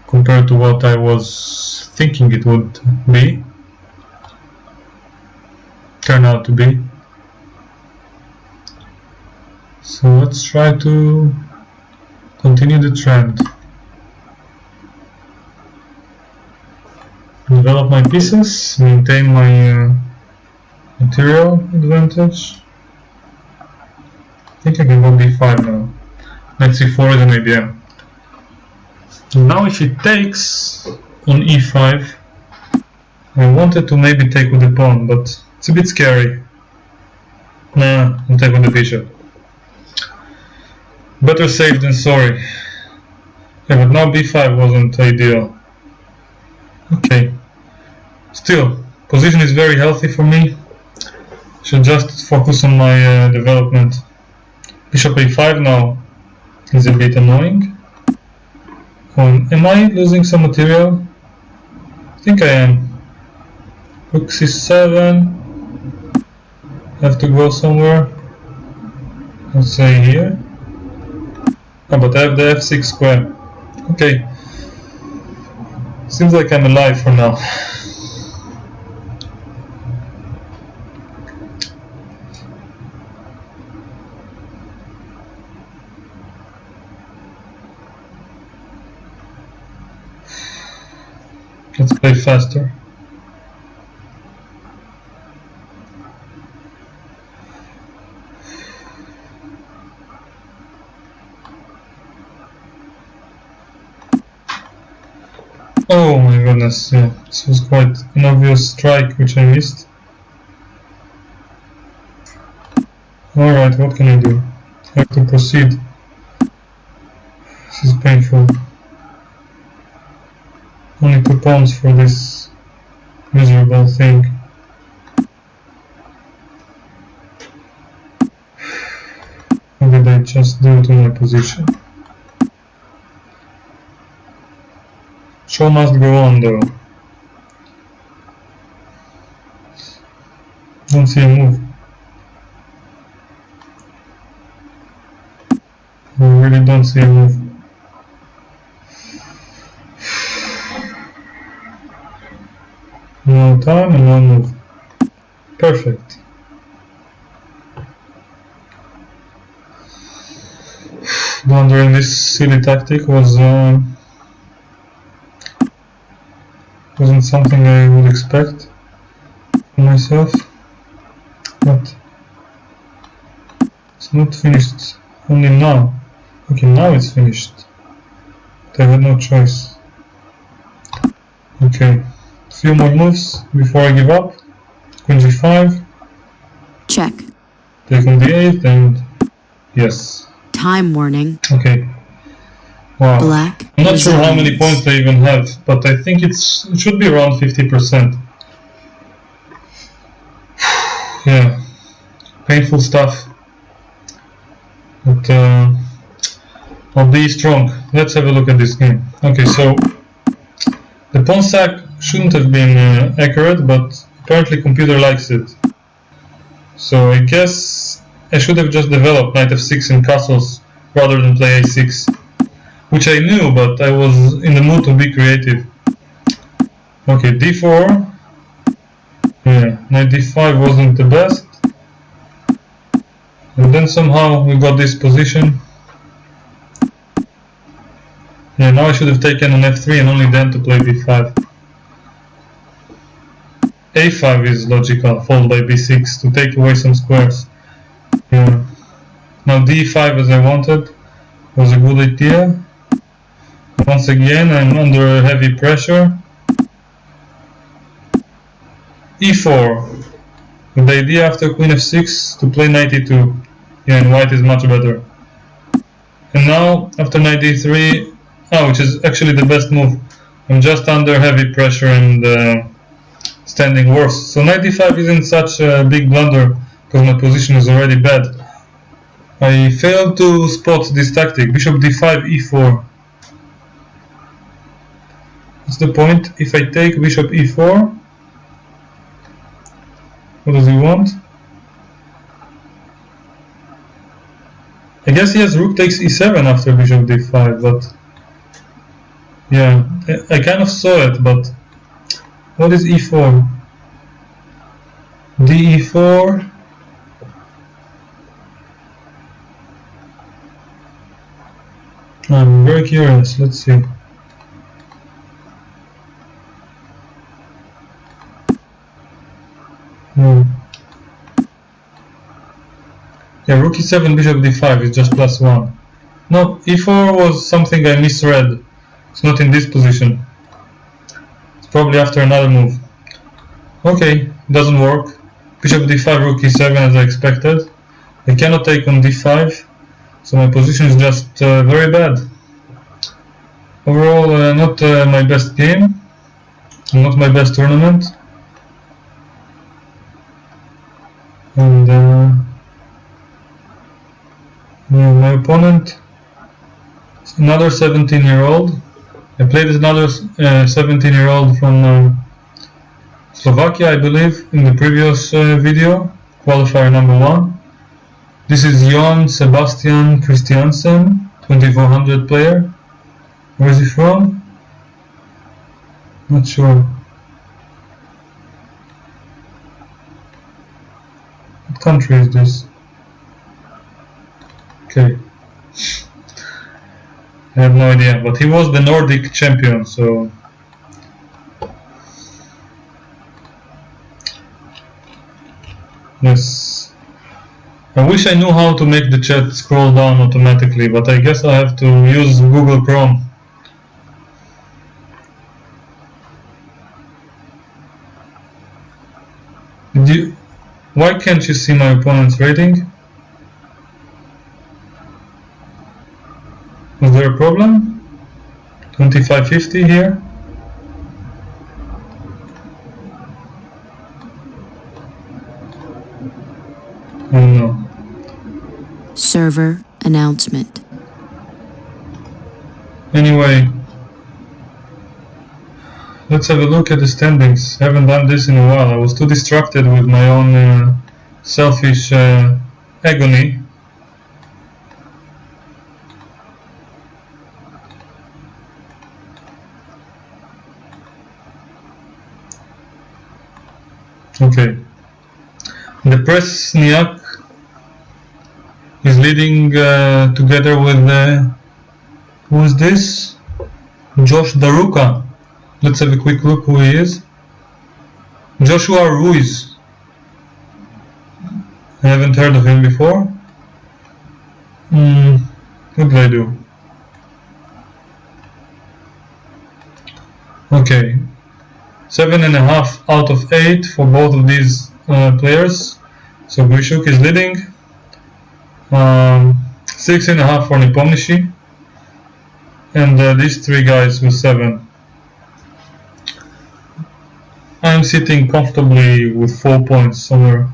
compared to what I was thinking it would be, turn out to be. So let's try to continue the trend. Develop my pieces, maintain my material advantage. I think I can go b5 now. Knight c4 is an idea. Now if it takes on e5, I wanted to maybe take with the pawn, but it's a bit scary. Nah, I'll take with the bishop. Better safe than sorry. Yeah, but now b5 wasn't ideal. Okay. Still, position is very healthy for me. Should just focus on my development. Bishop a5 now is a bit annoying. Am I losing some material? I think I am. Rook c7. Have to go somewhere. Let's say here. Oh, but I have the f6 square. Okay. Seems like I'm alive for now. Let's play faster. Oh my goodness, yeah, this was quite an obvious strike which I missed. Alright, what can I do? I have to proceed. This is painful. Only 2 pawns for this miserable thing. What did I just do to my position? Show must go on though. Don't see a move. I really don't see a move. No time and one move. Perfect. Blundering this silly tactic wasn't something I would expect from myself, but it's not finished only now. Okay, now it's finished. But I had no choice. Okay, a few more moves before I give up. Queen g5. Check. Take on d8 and yes. Time warning. Okay. Wow. Black. I'm not sure how many resigns. points I even have, but I think it should be around 50%. Yeah, painful stuff. But I'll be strong. Let's have a look at this game. Okay, so the pawn sack shouldn't have been accurate, but apparently computer likes it. So I guess I should have just developed knight f6 in castles rather than play a6. Which I knew, but I was in the mood to be creative. Okay, d4. Yeah, knight d5 wasn't the best. And then somehow we got this position. Yeah, now I should have taken on f3 and only then to play b5. a5 is logical, followed by b6 to take away some squares. Yeah. Now d5 as I wanted was a good idea. Once again, I'm under heavy pressure. e4. With the idea after queen f6 to play knight e2. Yeah, and white is much better. And now, after knight d3, which is actually the best move, I'm just under heavy pressure and standing worse. So knight d5 isn't such a big blunder because my position is already bad. I failed to spot this tactic. Bishop d5, e4. What's the point? If I take bishop e4, what does he want? I guess he has rook takes e7 after bishop d5, but yeah, I kind of saw it, but what is e4? d4. I'm very curious, let's see. Yeah, rook e7, bishop d5 is just +1. No, e4 was something I misread. It's not in this position. It's probably after another move. Okay, doesn't work. Bishop d5, rook e7 as I expected. I cannot take on d5, so my position is just very bad. Overall, not my best game, not my best tournament. And yeah, my opponent is another 17-year-old. I played as another 17-year-old from Slovakia, I believe, in the previous video, qualifier number 1. This is Jon Sebastian Christiansen, 2400 player. Where is he from? Not sure. What country is this? Okay. I have no idea, but he was the Nordic champion, so yes. I wish I knew how to make the chat scroll down automatically, but I guess I have to use Google Chrome. Why can't you see my opponent's rating? Was there a problem? 2550 here? Oh no. Server announcement. Anyway, let's have a look at the standings. Haven't done this in a while. I was too distracted with my own selfish agony. Okay. The Presniak is leading together with who is this? Josh Daruka. Let's have a quick look who he is. Joshua Ruiz. I haven't heard of him before. What did I do? Okay. 7.5 out of 8 for both of these players. So Grishuk is leading. 6.5 for Nepomniachtchi. And these three guys with 7. I'm sitting comfortably with 4 points somewhere.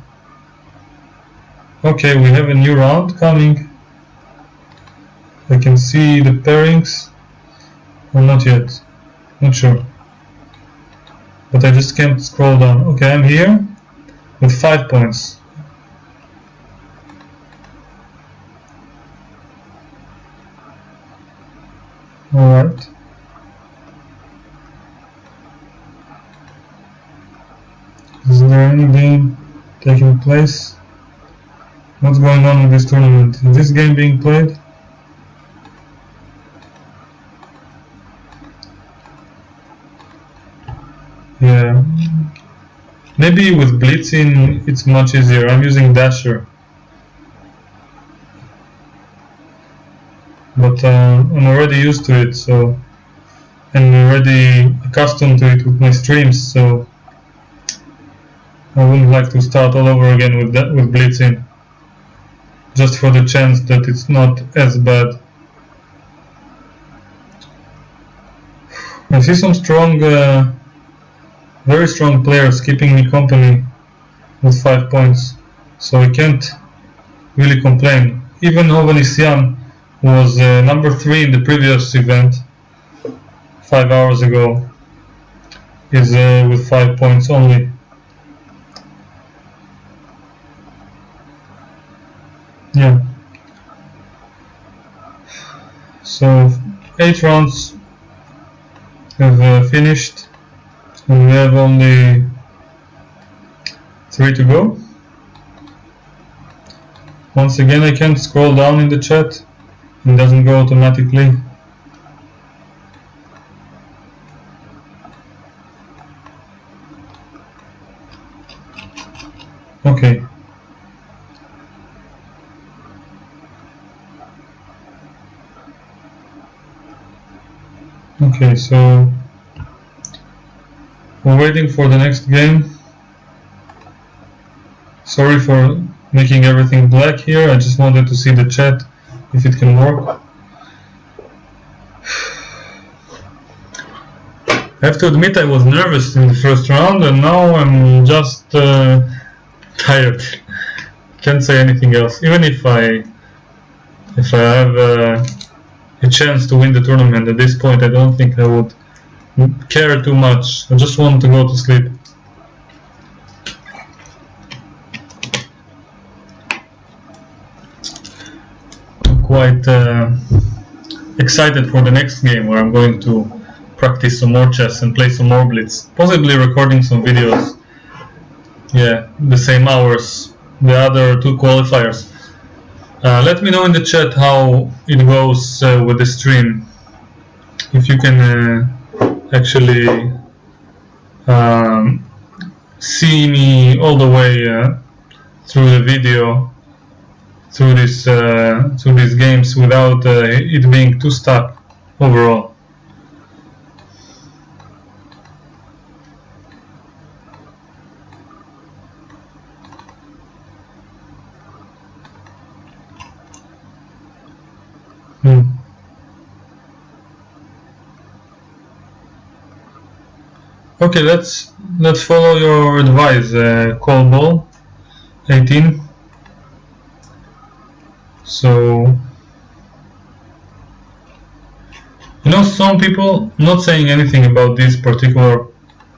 Okay, we have a new round coming. I can see the pairings. Or not yet. Not sure. But I just can't scroll down. Okay, I'm here with 5 points. Alright. Is there any game taking place? What's going on with this tournament? Is this game being played? Yeah. Maybe with Blitz in it's much easier. I'm using Dasher. But I'm already used to it, so I'm already accustomed to it with my streams, so I wouldn't like to start all over again with that, with Blitz in, just for the chance that it's not as bad. I see some strong, very strong players keeping me company with 5 points, so I can't really complain. Even Hovhannisyan was number 3 in the previous event 5 hours ago, is with 5 points only. Yeah. So 8 rounds have finished, and we have only 3 to go. Once again, I can't scroll down in the chat. It doesn't go automatically. Okay. Okay, so we're waiting for the next game. Sorry for making everything black here. I just wanted to see the chat if it can work. I have to admit I was nervous in the first round, and now I'm just tired. Can't say anything else. Even if I have a chance to win the tournament at this point, I don't think I would care too much. I just want to go to sleep. quite excited for the next game, where I'm going to practice some more chess and play some more Blitz, possibly recording some videos. Yeah, the same hours, the other 2 qualifiers. Let me know in the chat how it goes with the stream, if you can actually see me all the way through the video, through these games, without it being too stuck overall. Okay, let's follow your advice, call ball 18. So, you know, some people, not saying anything about these particular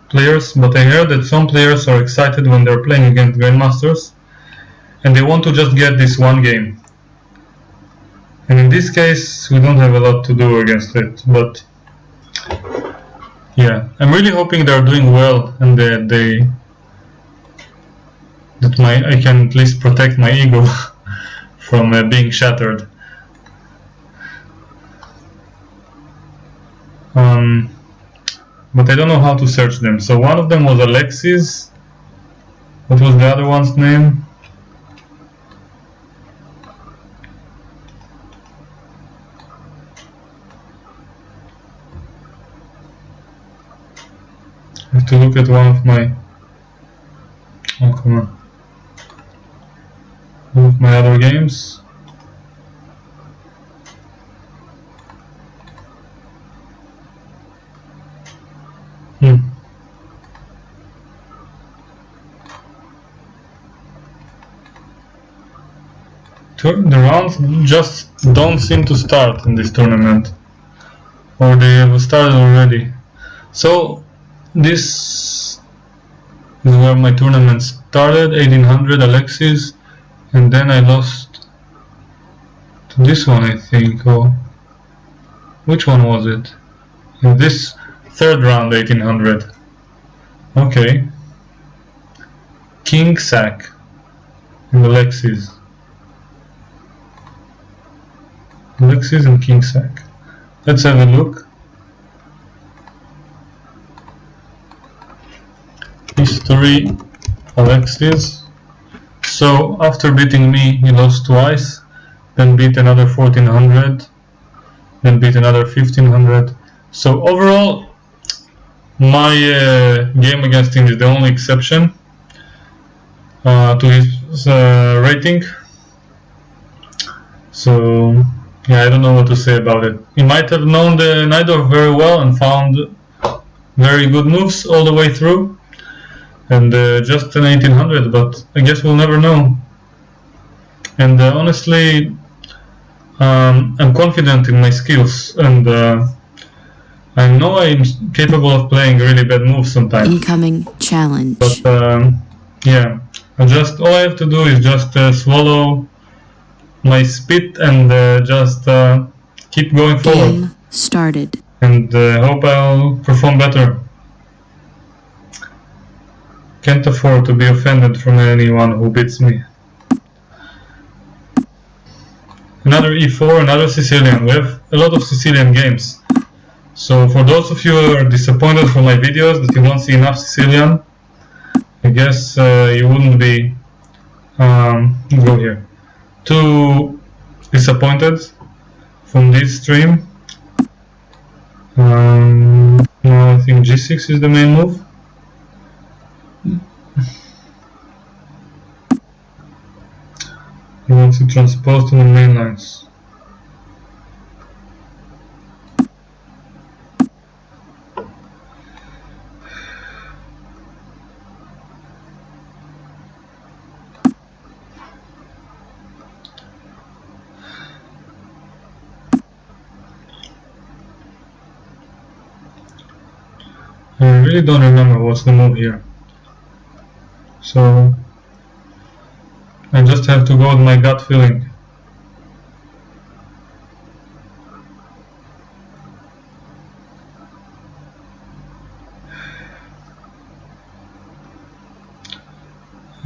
players, but I heard that some players are excited when they're playing against grandmasters, and they want to just get this one game. And in this case, we don't have a lot to do against it, but yeah, I'm really hoping they're doing well, and that I can at least protect my ego from being shattered. But I don't know how to search them. So one of them was Alexis. What was the other one's name? I have to look at one of my... Oh, come on. One of my other games. The rounds just don't seem to start in this tournament, or they have started already. So this is where my tournament started, 1800 Alexis, and then I lost to this one, I think. Or which one was it? In this third round, 1800. Okay. King sack and Alexis. Alexis and king sack. Let's have a look. History, Alexis. So after beating me, he lost twice, then beat another 1400, then beat another 1500. So overall, my game against him is the only exception to his rating. So yeah, I don't know what to say about it. He might have known the Najdorf very well and found very good moves all the way through, and just an 1800, but I guess we'll never know. And honestly, I'm confident in my skills, and I know I'm capable of playing really bad moves sometimes. Incoming challenge. But yeah, all I have to do is just swallow my spit and just keep going forward. Game started. And hope I'll perform better. Can't afford to be offended from anyone who beats me. Another e4, another Sicilian. We have a lot of Sicilian games. So for those of you who are disappointed from my videos that you don't see enough Sicilian, I guess you wouldn't be go here. Too disappointed from this stream. No, I think g6 is the main move. He wants to transpose to the main lines. I really don't remember what's the move here. So I just have to go with my gut feeling.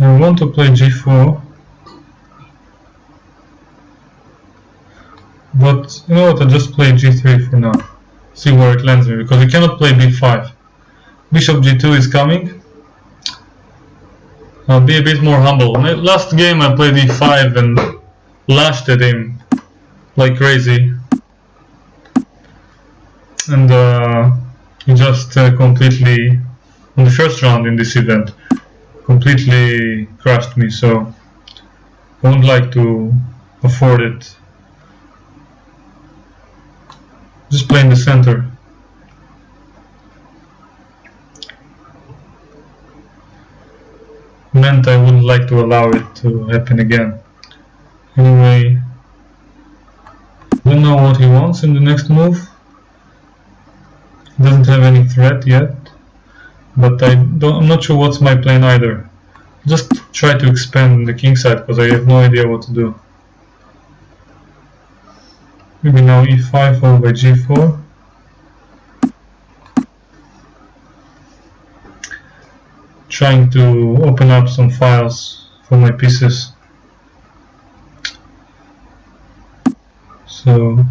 I want to play g4, but you know what, I'll just play g3 for now, see where it lands me, because we cannot play b5. Bishop g2 is coming. I'll be a bit more humble. Last game I played e5 and lashed at him like crazy, and he just completely, on the first round in this event, completely crushed me, so I wouldn't like to afford it. Just play in the center. Meant I wouldn't like to allow it to happen again. Anyway, don't know what he wants in the next move. He doesn't have any threat yet, but I'm not sure what's my plan either. Just try to expand the king side because I have no idea what to do. Maybe now e5 followed by g4. Trying to open up some files for my pieces. So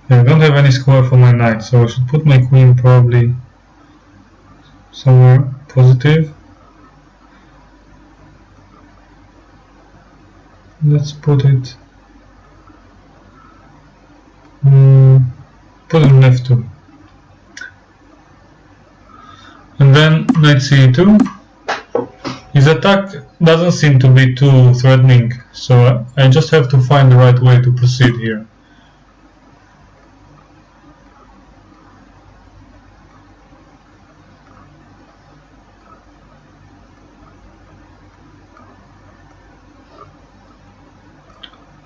yeah, I don't have any square for my knight, so I should put my queen probably somewhere positive. Let's put it put it on f2. And then knight c2. His attack doesn't seem to be too threatening, so I just have to find the right way to proceed here.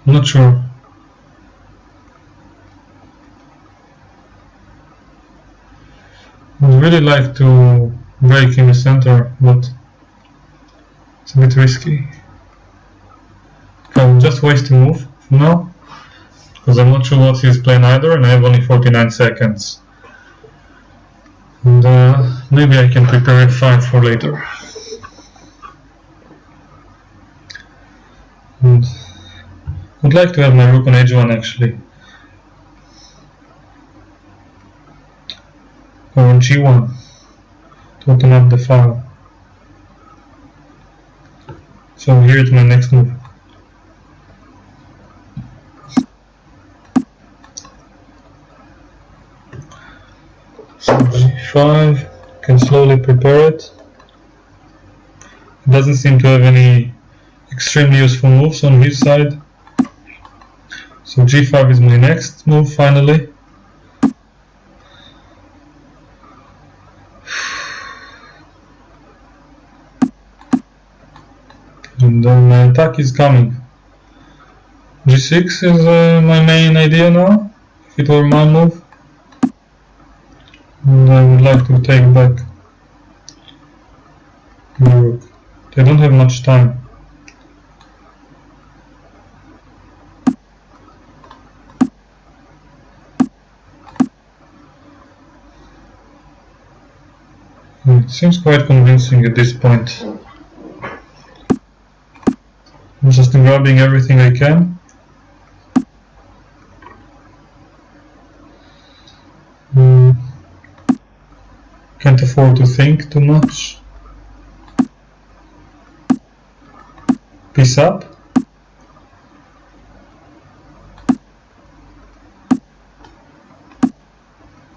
I'm not sure. I would really like to break in the center, but it's a bit risky. I'm just wasting a move for now, because I'm not sure what he's playing either, and I have only 49 seconds. And maybe I can prepare f5 for later. And I'd like to have my rook on h1 actually. Or on g1 to open up the file. So here's my next move. So g5, can slowly prepare it. It doesn't seem to have any extremely useful moves on his side. So g5 is my next move finally. And then my attack is coming. g6 is my main idea now, if it were my move. And I would like to take back my rook. They don't have much time. It seems quite convincing at this point. I'm just grabbing everything I can. Can't afford to think too much. Piece up.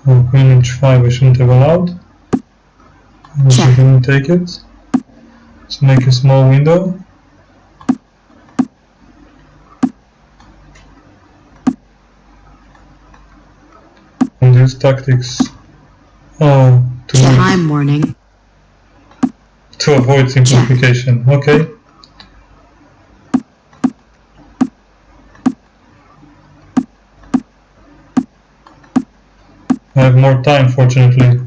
Oh, queen h5 I shouldn't have allowed. I didn't take it. Let's make a small window. And use tactics. Oh, Time warning. to avoid simplification. Okay. I have more time, fortunately.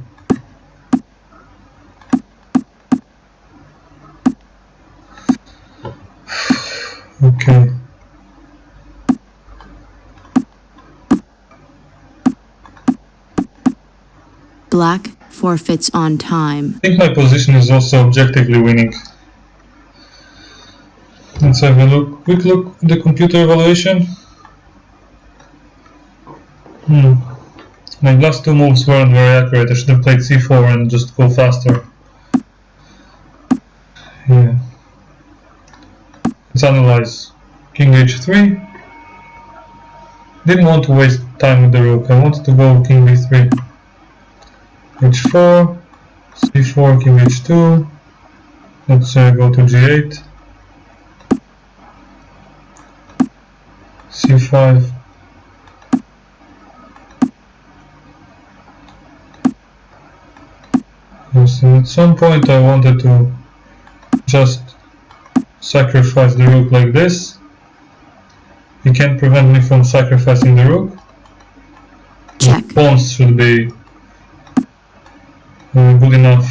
Okay. Black forfeits on time. I think my position is also objectively winning. Let's have a quick look at the computer evaluation. My last two moves weren't very accurate. I should have played c4 and just go faster. Yeah. Let's analyze. King h3. Didn't want to waste time with the rook. I wanted to go king b3. h4. c4, king h2. Let's go to g8. c5. Yes, and at some point I wanted to just sacrifice the rook like this. You can't prevent me from sacrificing the rook. Check. The pawns should be good enough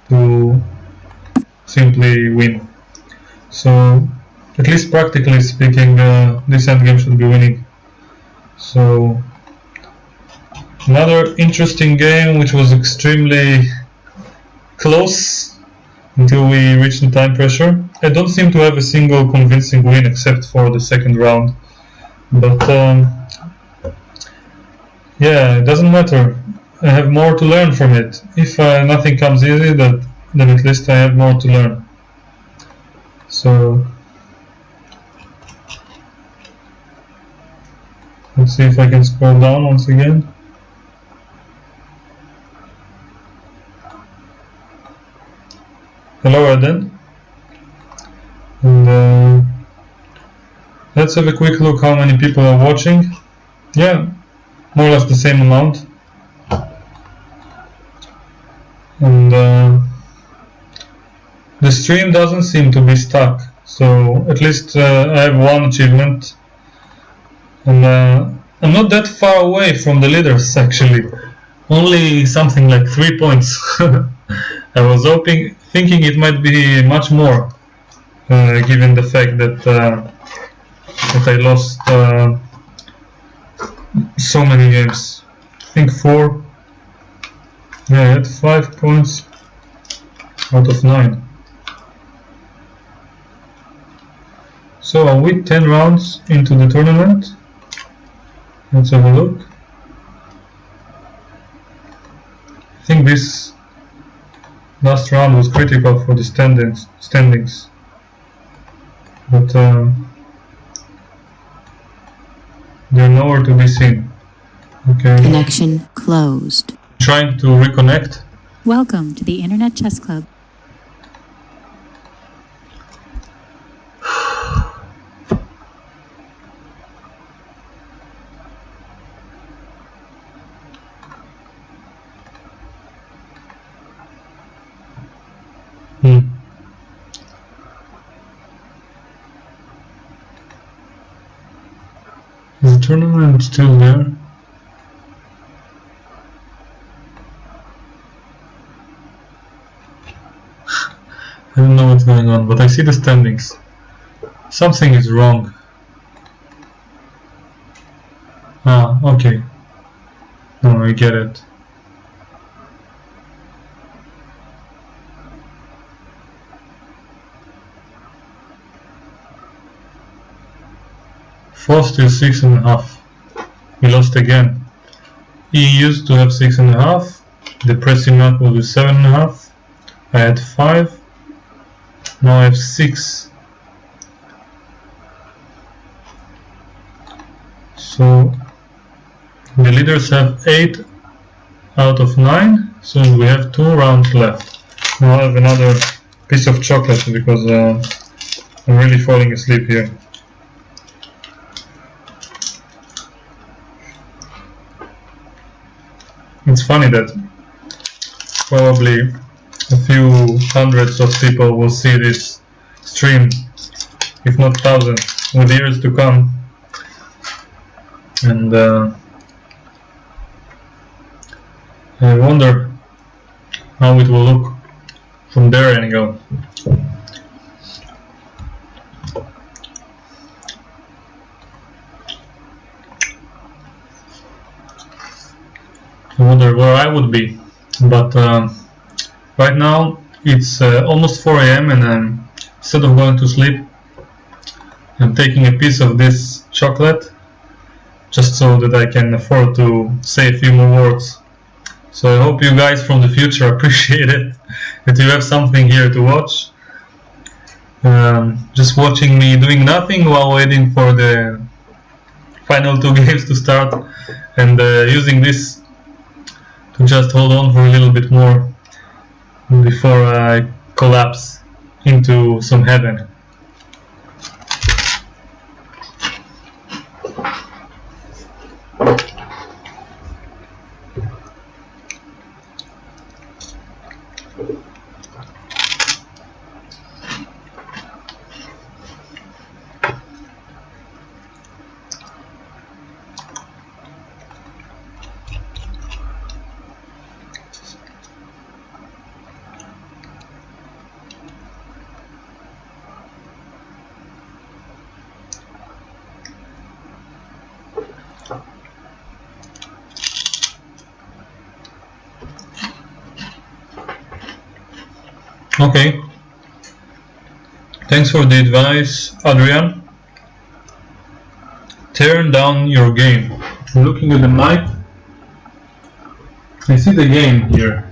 to simply win. So, at least practically speaking, this endgame should be winning. So, another interesting game which was extremely close until we reached the time pressure. I don't seem to have a single convincing win except for the second round, but yeah, it doesn't matter. I have more to learn from it. If nothing comes easy, then at least I have more to learn. So let's see if I can scroll down once again. Hello Eden, and let's have a quick look how many people are watching. Yeah, more or less the same amount. And the stream doesn't seem to be stuck, so at least I have one achievement, and I'm not that far away from the leaders actually, only something like 3 points. I was thinking it might be much more, given the fact that I lost so many games. I think 4. Yeah, I had 5 points out of 9. So are we 10 rounds into the tournament? Let's have a look. I think this last round was critical for the standings, but they're nowhere to be seen. Okay. Connection closed. Trying to reconnect. Welcome to the Internet Chess Club. Is the tournament still there? I don't know what's going on, but I see the standings. Something is wrong. Ah, okay. No, I get it. Frost is 6.5. We lost again. He used to have 6.5. The pressing up was with 7.5. I had 5. Now I have 6. So the leaders have 8 out of 9. So we have 2 rounds left. Now I have another piece of chocolate because I'm really falling asleep here. It's funny that probably a few hundreds of people will see this stream, if not thousands, with years to come, and I wonder how it will look from their angle. I wonder where I would be. But right now it's almost 4 a.m. and instead of going to sleep, I'm taking a piece of this chocolate just so that I can afford to say a few more words. So I hope you guys from the future appreciate it, that you have something here to watch. Just watching me doing nothing while waiting for the final 2 games to start, and using this to just hold on for a little bit more before I collapse into some heaven. Okay, thanks for the advice, Adrian. Turn down your game. Looking at the mic, I see the game here.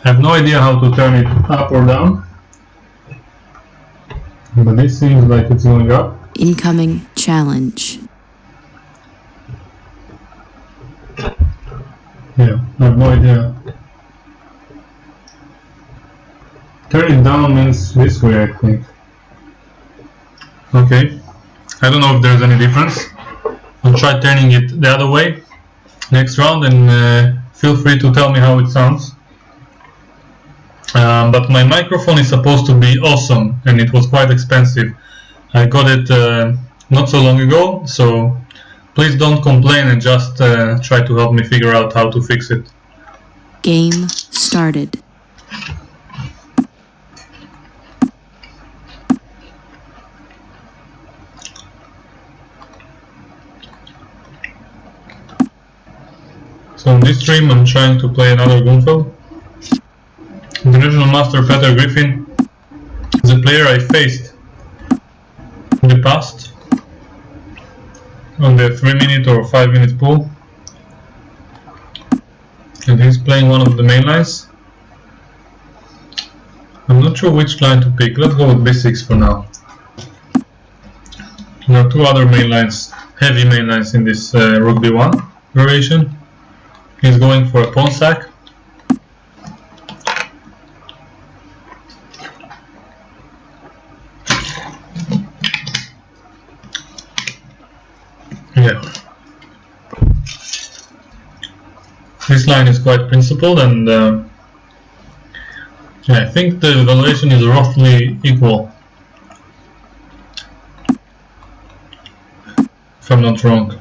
I have no idea how to turn it up or down, but this seems like it's going up. Incoming challenge. Yeah, I have no idea. Turn it down means this way, I think. Okay, I don't know if there's any difference. I'll try turning it the other way next round, and feel free to tell me how it sounds. But my microphone is supposed to be awesome, and it was quite expensive. I got it not so long ago, so please don't complain and just try to help me figure out how to fix it. Game started. So in this stream I'm trying to play another Gunfeld. The regional master Peter Griffin is a player I faced in the past on the 3-minute or 5-minute pool, and he's playing one of the main lines. I'm not sure which line to pick. Let's go with B6 for now. There are 2 other main lines, heavy main lines in this Rook B1 variation. He's going for a pawn sack. Yeah. This line is quite principled, and yeah, I think the evaluation is roughly equal, if I'm not wrong.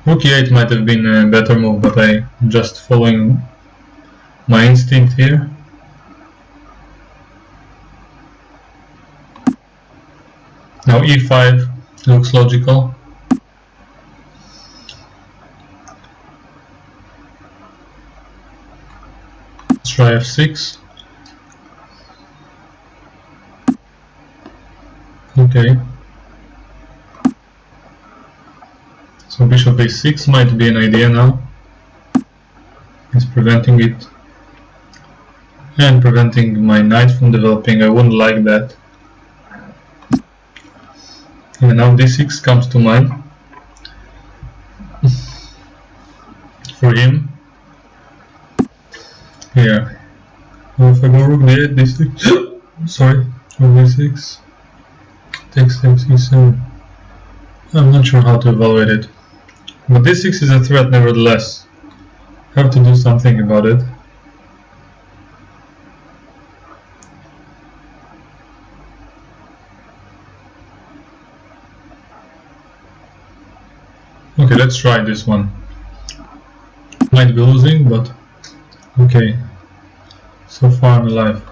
Rook e8 might have been a better move, but I'm just following my instinct here. Now e5 looks logical. Let's try f6. Okay. So bishop a6 might be an idea now. It's preventing it and preventing my knight from developing. I wouldn't like that. And now d6 comes to mind for him. Yeah. Well, if I go rook d8, d6, sorry, rook d6, takes e7. I'm not sure how to evaluate it. But d6 is a threat nevertheless. I have to do something about it. Okay, let's try this one. Might be losing, but okay. So far I'm alive.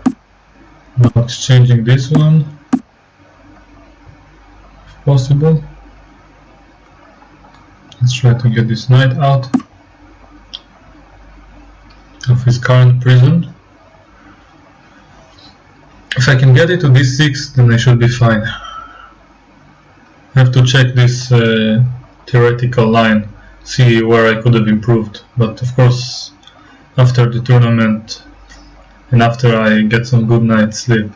Now exchanging this one, if possible. Let's try to get this knight out. his current prison. If I can get it to d6, then I should be fine. I have to check this theoretical line, see where I could have improved, but of course after the tournament and after I get some good night's sleep.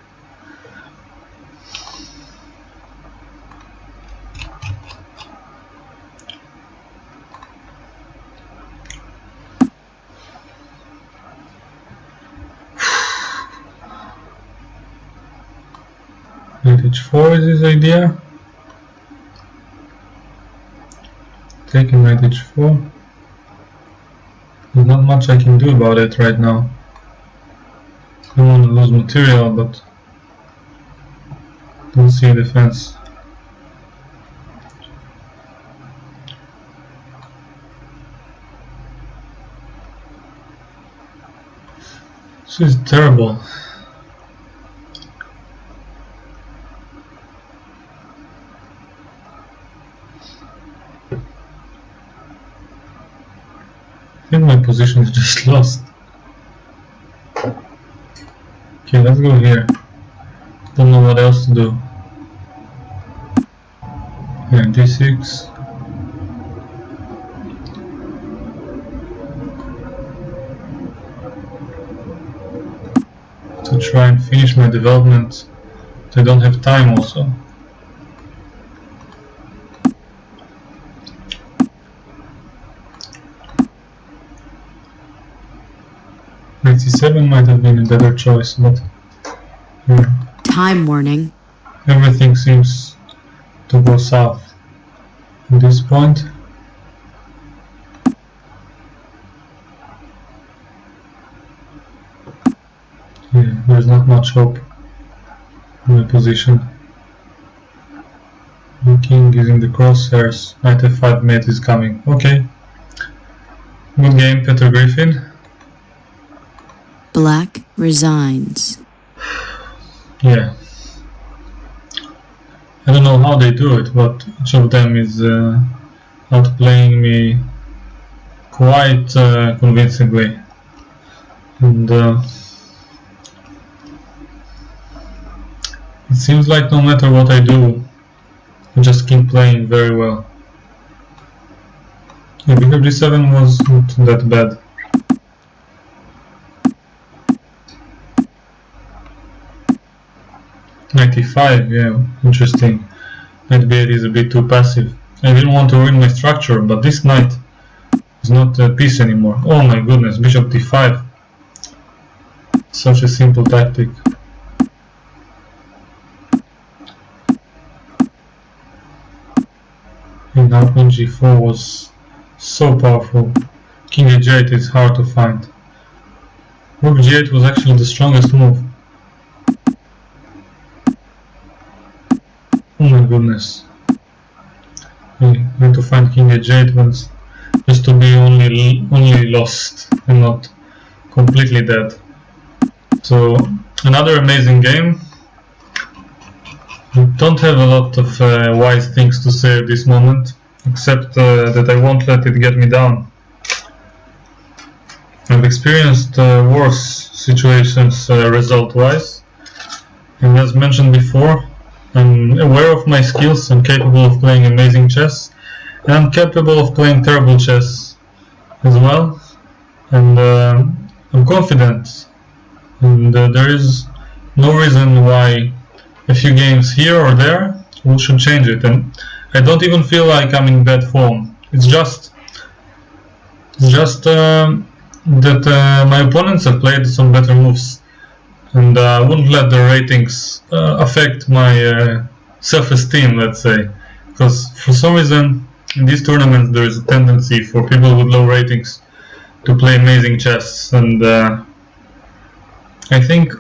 Knight h4 is his idea. Taking knight h4. There's not much I can do about it right now. I don't want to lose material, but don't see a defense. This is terrible. I think my position is just lost. Okay, let's go here. Don't know what else to do. Here, d6. To try and finish my development. I don't have time also. Knight c7 might have been a better choice, but here. Time warning. Everything seems to go south at this point. Yeah, there's not much hope in my position. The king is in the crosshairs. Knight f5 mate is coming. Okay. Good game, Peter Griffin. Black resigns. Yeah. I don't know how they do it, but each of them is outplaying me quite convincingly. And it seems like no matter what I do, I just keep playing very well. Yeah, bishop g7 was not that bad. Knight e5, yeah, interesting. Knight b8 is a bit too passive. I didn't want to ruin my structure, but this knight is not a piece anymore. Oh my goodness, bishop d5. Such a simple tactic. And now queen g4 was so powerful. King h8 is hard to find. Rook g8 was actually the strongest move. Oh my goodness. I need to find king h8 once, just to be only lost and not completely dead. So another amazing game. I don't have a lot of wise things to say at this moment, except that I won't let it get me down. I've experienced worse situations result-wise, and as mentioned before, I'm aware of my skills. I'm capable of playing amazing chess, and I'm capable of playing terrible chess as well, and I'm confident, and there is no reason why a few games here or there should change it. And I don't even feel like I'm in bad form. It's just that my opponents have played some better moves, and I wouldn't let the ratings affect my self-esteem, let's say, because for some reason in these tournaments there is a tendency for people with low ratings to play amazing chess, and I think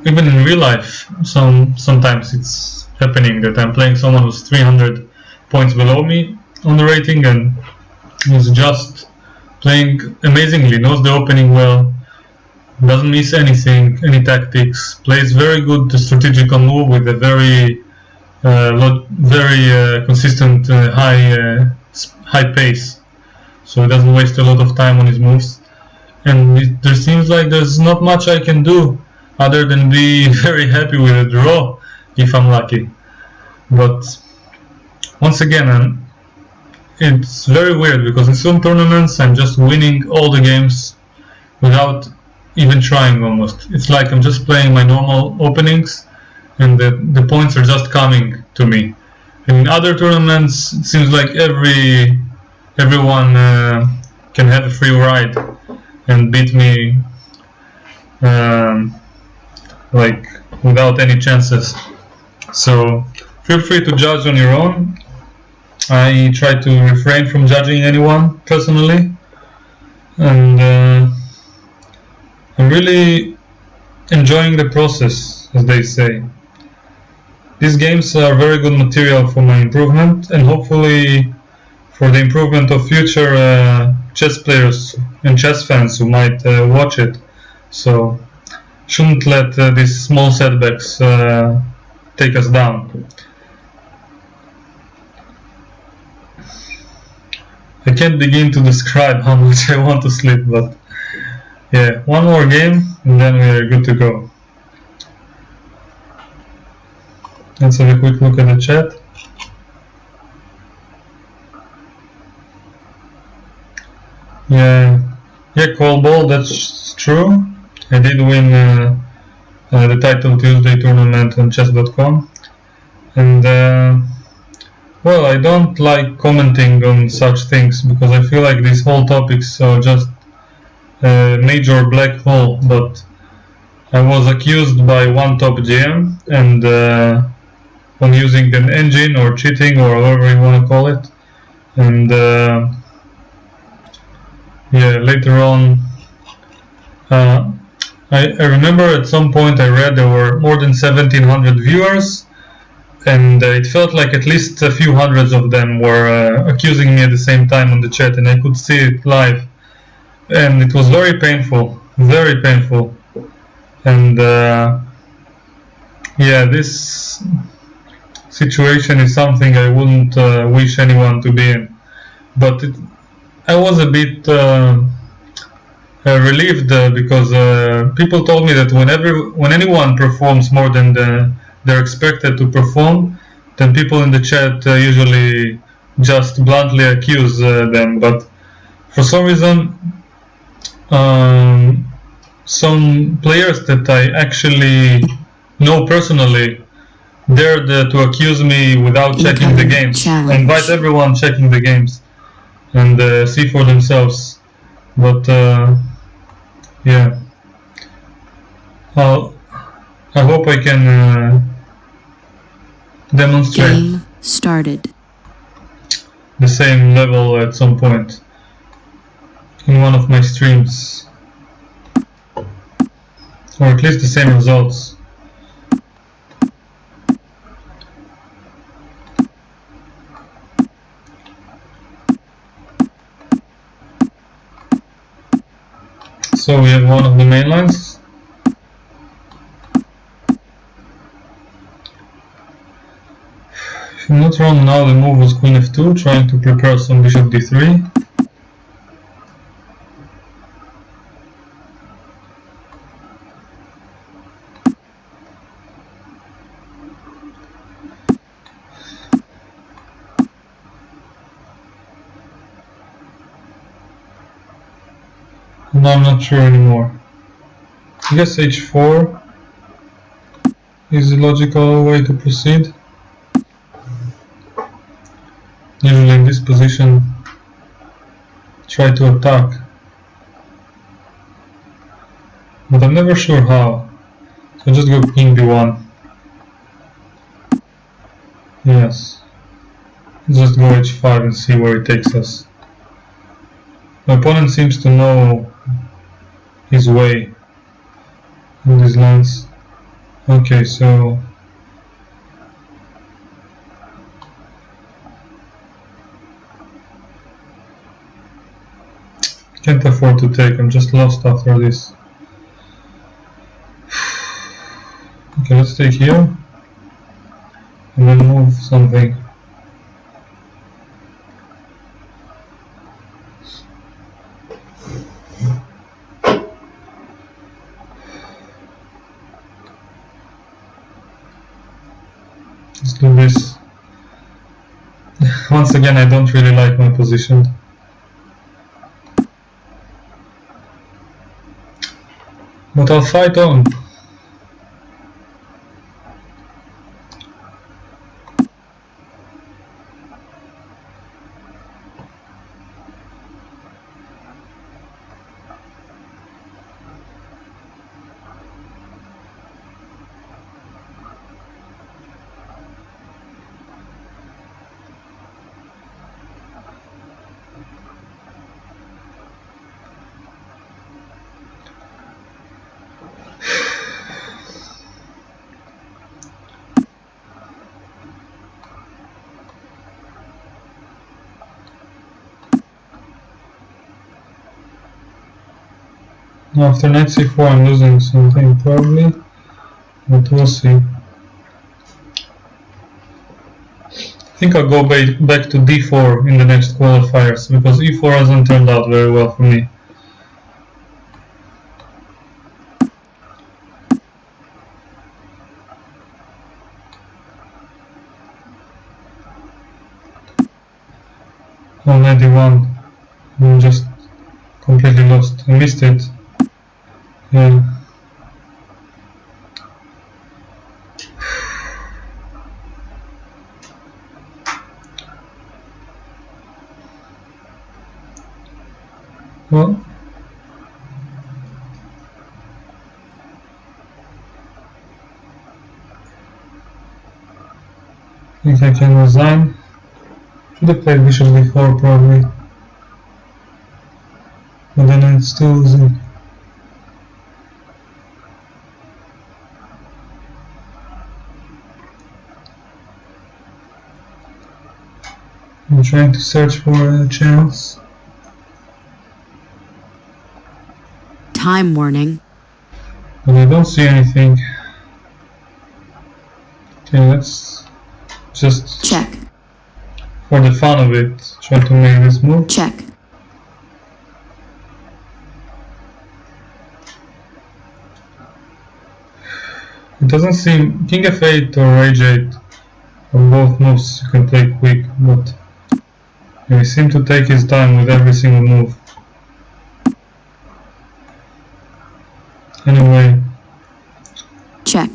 even in real life sometimes it's happening that I'm playing someone who's 300 points below me on the rating and is just playing amazingly, knows the opening well, doesn't miss anything, any tactics, plays very good strategical move with a very consistent high pace, so he doesn't waste a lot of time on his moves, and there seems like there's not much I can do other than be very happy with a draw if I'm lucky. But once again, it's very weird because in some tournaments I'm just winning all the games without even trying almost. It's like I'm just playing my normal openings and the points are just coming to me. And in other tournaments it seems like everyone can have a free ride and beat me like without any chances. So feel free to judge on your own. I try to refrain from judging anyone personally, and I'm really enjoying the process, as they say. These games are very good material for my improvement, and hopefully for the improvement of future chess players and chess fans who might watch it. So shouldn't let these small setbacks take us down. I can't begin to describe how much I want to sleep, but yeah, one more game and then we are good to go. Let's have a quick look at the chat. Yeah, Call Ball, that's true. I did win the Title Tuesday tournament on chess.com, and well, I don't like commenting on such things because I feel like these whole topics are just a major black hole. But I was accused by one top GM and on using an engine or cheating or however you want to call it, and yeah, later on I remember at some point I read there were more than 1700 viewers, and it felt like at least a few hundreds of them were accusing me at the same time on the chat, and I could see it live, and it was very painful, and yeah, this situation is something I wouldn't wish anyone to be in, but I was a bit relieved because people told me that when anyone performs more than they're expected to perform, then people in the chat usually just bluntly accuse them. But for some reason, some players that I actually know personally dared to accuse me without checking the games. I invite everyone checking the games and see for themselves. But yeah, I hope I can demonstrate Game started. the same level at some point in one of my streams, or at least the same results. So we have one of the main lines. If I'm not wrong, now the move was Queen f2, trying to prepare some Bishop d3. No, I'm not sure anymore. I guess h4 is the logical way to proceed. Usually in this position, try to attack, but I'm never sure how. So just go king b1. Yes, just go h5 and see where it takes us. My opponent seems to know his way in these lines. Okay, so can't afford to take, I'm just lost after this. Okay, let's take here and then move something. Let's do this. Once again, I don't really like my position. But I'll fight on. After knight c4 I'm losing something probably, but we'll see. I think I'll go back to d4 in the next qualifiers, because e4 hasn't turned out very well for me. Oh, knight d1. I'm just completely lost. I missed it. Yeah. Well, I think I can resign. Should have played bishop d4 probably, but then I'm still losing. I'm trying to search for a chance. Time warning. But I don't see anything. Okay, let's just Check. for the fun of it try to make this move. Check. It doesn't seem king f8 or h8 on both moves you can play quick, but he seems to take his time with every single move. Anyway, Check.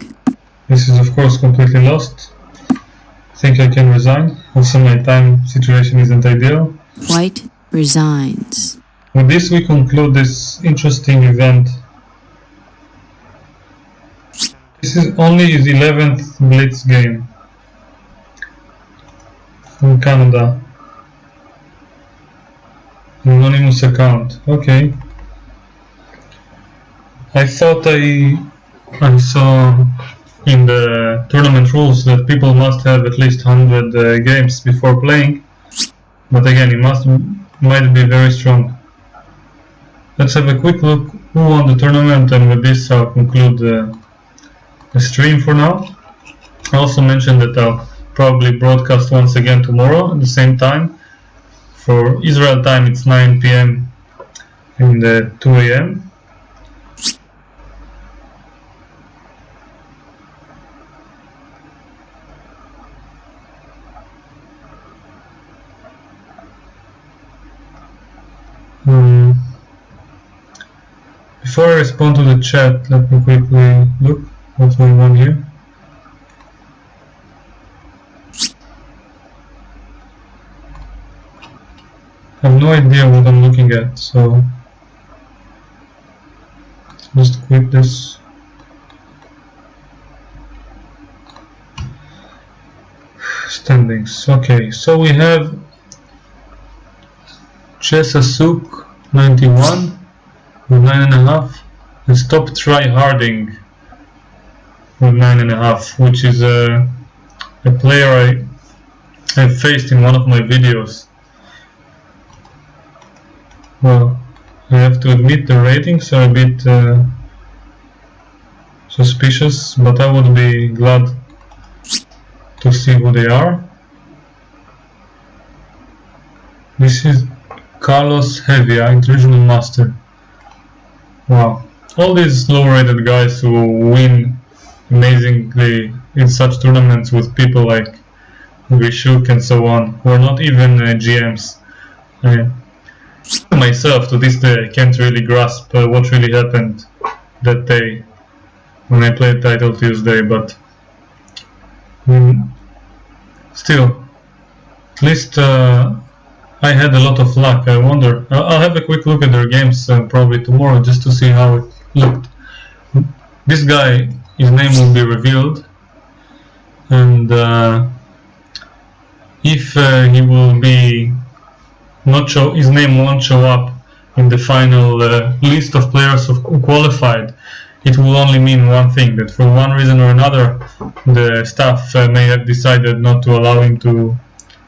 this is of course completely lost. I think I can resign. Also my time situation isn't ideal. White resigns. With this we conclude this interesting event. This is only his 11th Blitz game from Canada. Anonymous account. Okay. I thought I saw in the tournament rules that people must have at least 100 games before playing, but again, it might be very strong. Let's have a quick look who won the tournament, and with this I'll conclude the stream for now. I also mentioned that I'll probably broadcast once again tomorrow at the same time. For Israel time it's 9 PM and 2 AM. Before I respond to the chat, let me quickly look what's going on here. I have no idea what I'm looking at, so just quit this. Standings. Okay, so we have Chesasuk 91 with 9.5 and Stop Try Harding with 9.5, which is a player I faced in one of my videos. Well, I have to admit the ratings are a bit suspicious, but I would be glad to see who they are. This is Carlos Hevia, International Master. Wow, all these low rated guys who win amazingly in such tournaments with people like Grishuk and so on, who are not even GMs. Myself, to this day, I can't really grasp what really happened that day when I played Title Tuesday, but still, at least I had a lot of luck. I wonder, I'll have a quick look at their games probably tomorrow just to see how it looked. This guy, his name will be revealed, and if he will be not show, his name won't show up in the final list of players who qualified, it will only mean one thing, that for one reason or another the staff may have decided not to allow him to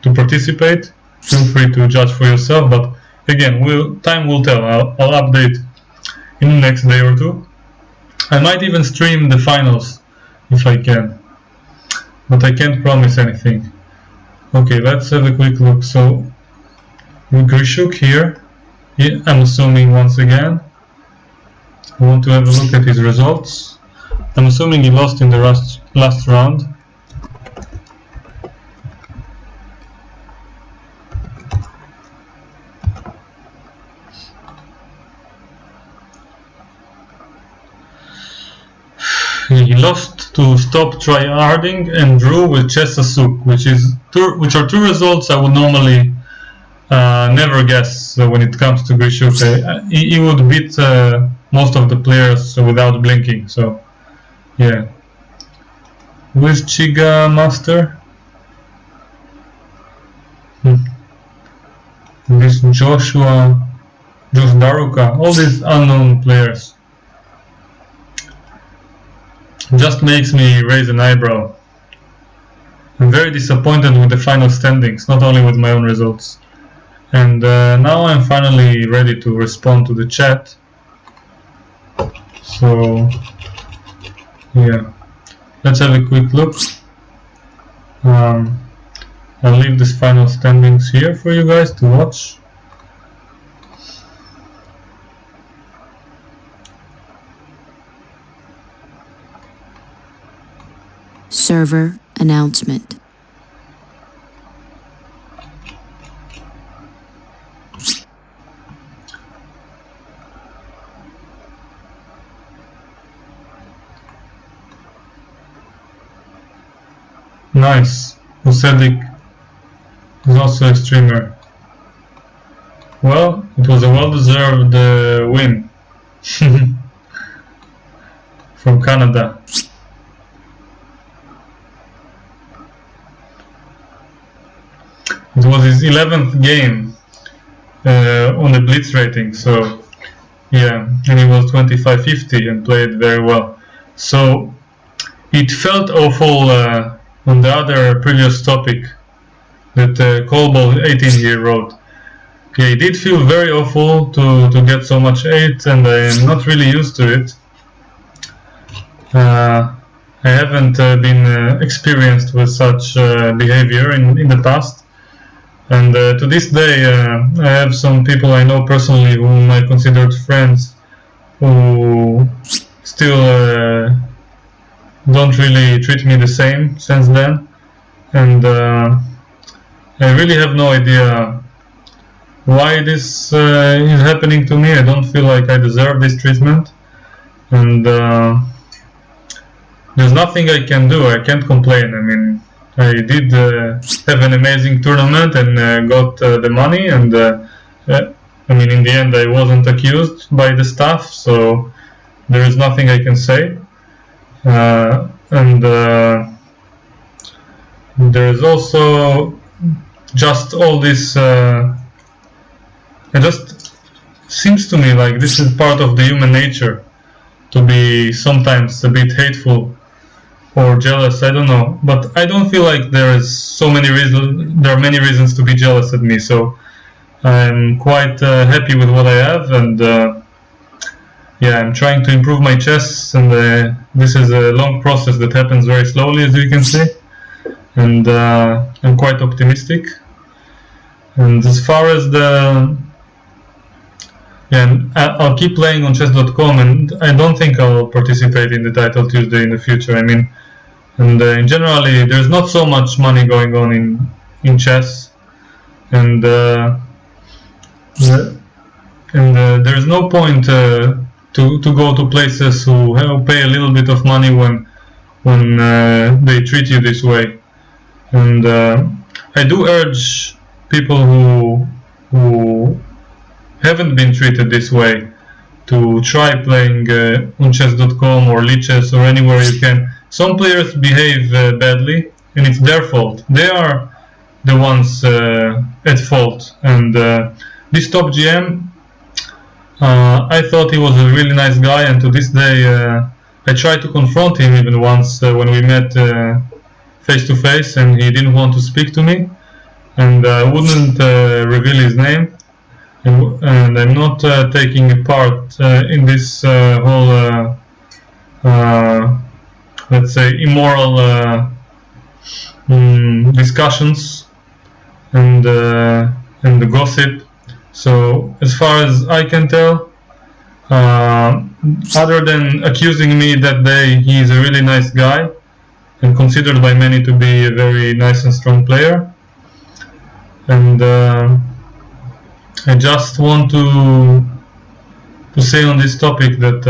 participate. Feel free to judge for yourself, but again, time will tell. I'll update in the next day or two. I might even stream the finals if I can, but I can't promise anything. Okay, let's have a quick look. So Grishuk here, I'm assuming once again. I want to have a look at his results. I'm assuming he lost in the last round. He lost to Stop Tryharding and drew with Chess Asuk, which are two results I would normally never guess when it comes to Grishuk. He would beat most of the players without blinking, so yeah. With Chiga Master? This Josh Daruka, all these unknown players. Just makes me raise an eyebrow. I'm very disappointed with the final standings, not only with my own results. And now I'm finally ready to respond to the chat. So yeah, let's have a quick look. I'll leave this final standings here for you guys to watch. Server announcement. Nice. Usedik is also a streamer. Well, it was a well-deserved win from Canada. It was his 11th game on the Blitz rating, so yeah, and he was 2550 and played very well. So it felt awful on the other previous topic that Colball 18 here wrote. Yeah, it did feel very awful to get so much hate, and I'm not really used to it. I haven't been experienced with such behavior in the past. And to this day, I have some people I know personally whom I considered friends who still don't really treat me the same since then. And I really have no idea why this is happening to me. I don't feel like I deserve this treatment. And there's nothing I can do. I can't complain. I mean, I did have an amazing tournament and got the money, and I mean, in the end I wasn't accused by the staff, so there is nothing I can say. And there is also just all this, it just seems to me like this is part of the human nature, to be sometimes a bit hateful or jealous. I don't know, but I don't feel like there are many reasons to be jealous at me, so I'm quite happy with what I have, and yeah, I'm trying to improve my chess, and this is a long process that happens very slowly, as you can see, and I'm quite optimistic. And as far as the and I'll keep playing on chess.com, and I don't think I'll participate in the Title Tuesday in the future. I mean, and in generally, there's not so much money going on in chess, and there's no point to go to places who pay a little bit of money when they treat you this way. And I do urge people who haven't been treated this way to try playing on chess.com or Lichess or anywhere you can. Some players behave badly, and it's their fault. They are the ones at fault. And this top GM, I thought he was a really nice guy, and to this day I tried to confront him even once when we met face to face, and he didn't want to speak to me, and I wouldn't reveal his name, and I'm not taking part in this whole let's say immoral discussions and the gossip. So as far as I can tell, other than accusing me that day, he is a really nice guy and considered by many to be a very nice and strong player. And I just want to say on this topic that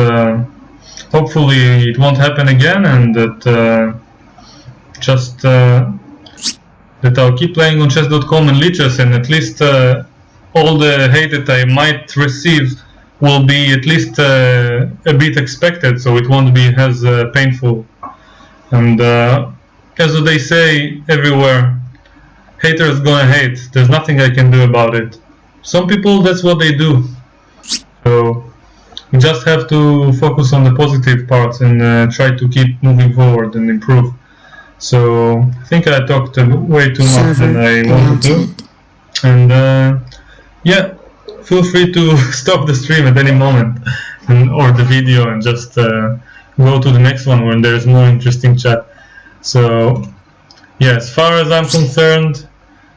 hopefully it won't happen again, and that that I'll keep playing on chess.com and Lichess, and at least all the hate that I might receive will be at least a bit expected, so it won't be as painful. And as they say everywhere, haters gonna hate. There's nothing I can do about it. Some people, that's what they do. So you just have to focus on the positive parts and try to keep moving forward and improve. So I think I talked way too much than I wanted to. And yeah, feel free to stop the stream at any moment or the video and just go to the next one when there's more interesting chat. So yeah, as far as I'm concerned,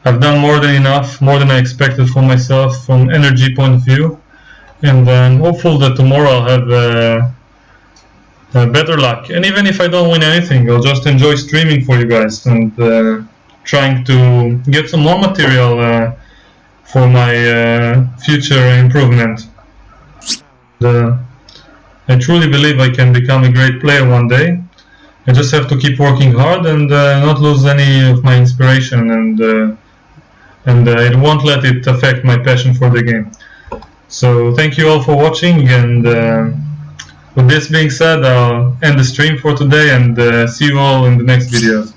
I've done more than enough, more than I expected for myself from energy point of view, and I'm hopeful that tomorrow I'll have better luck. And even if I don't win anything, I'll just enjoy streaming for you guys and trying to get some more material for my future improvement. I truly believe I can become a great player one day. I just have to keep working hard and not lose any of my inspiration, and I won't let it affect my passion for the game. So thank you all for watching, and with this being said, I'll end the stream for today, and see you all in the next videos.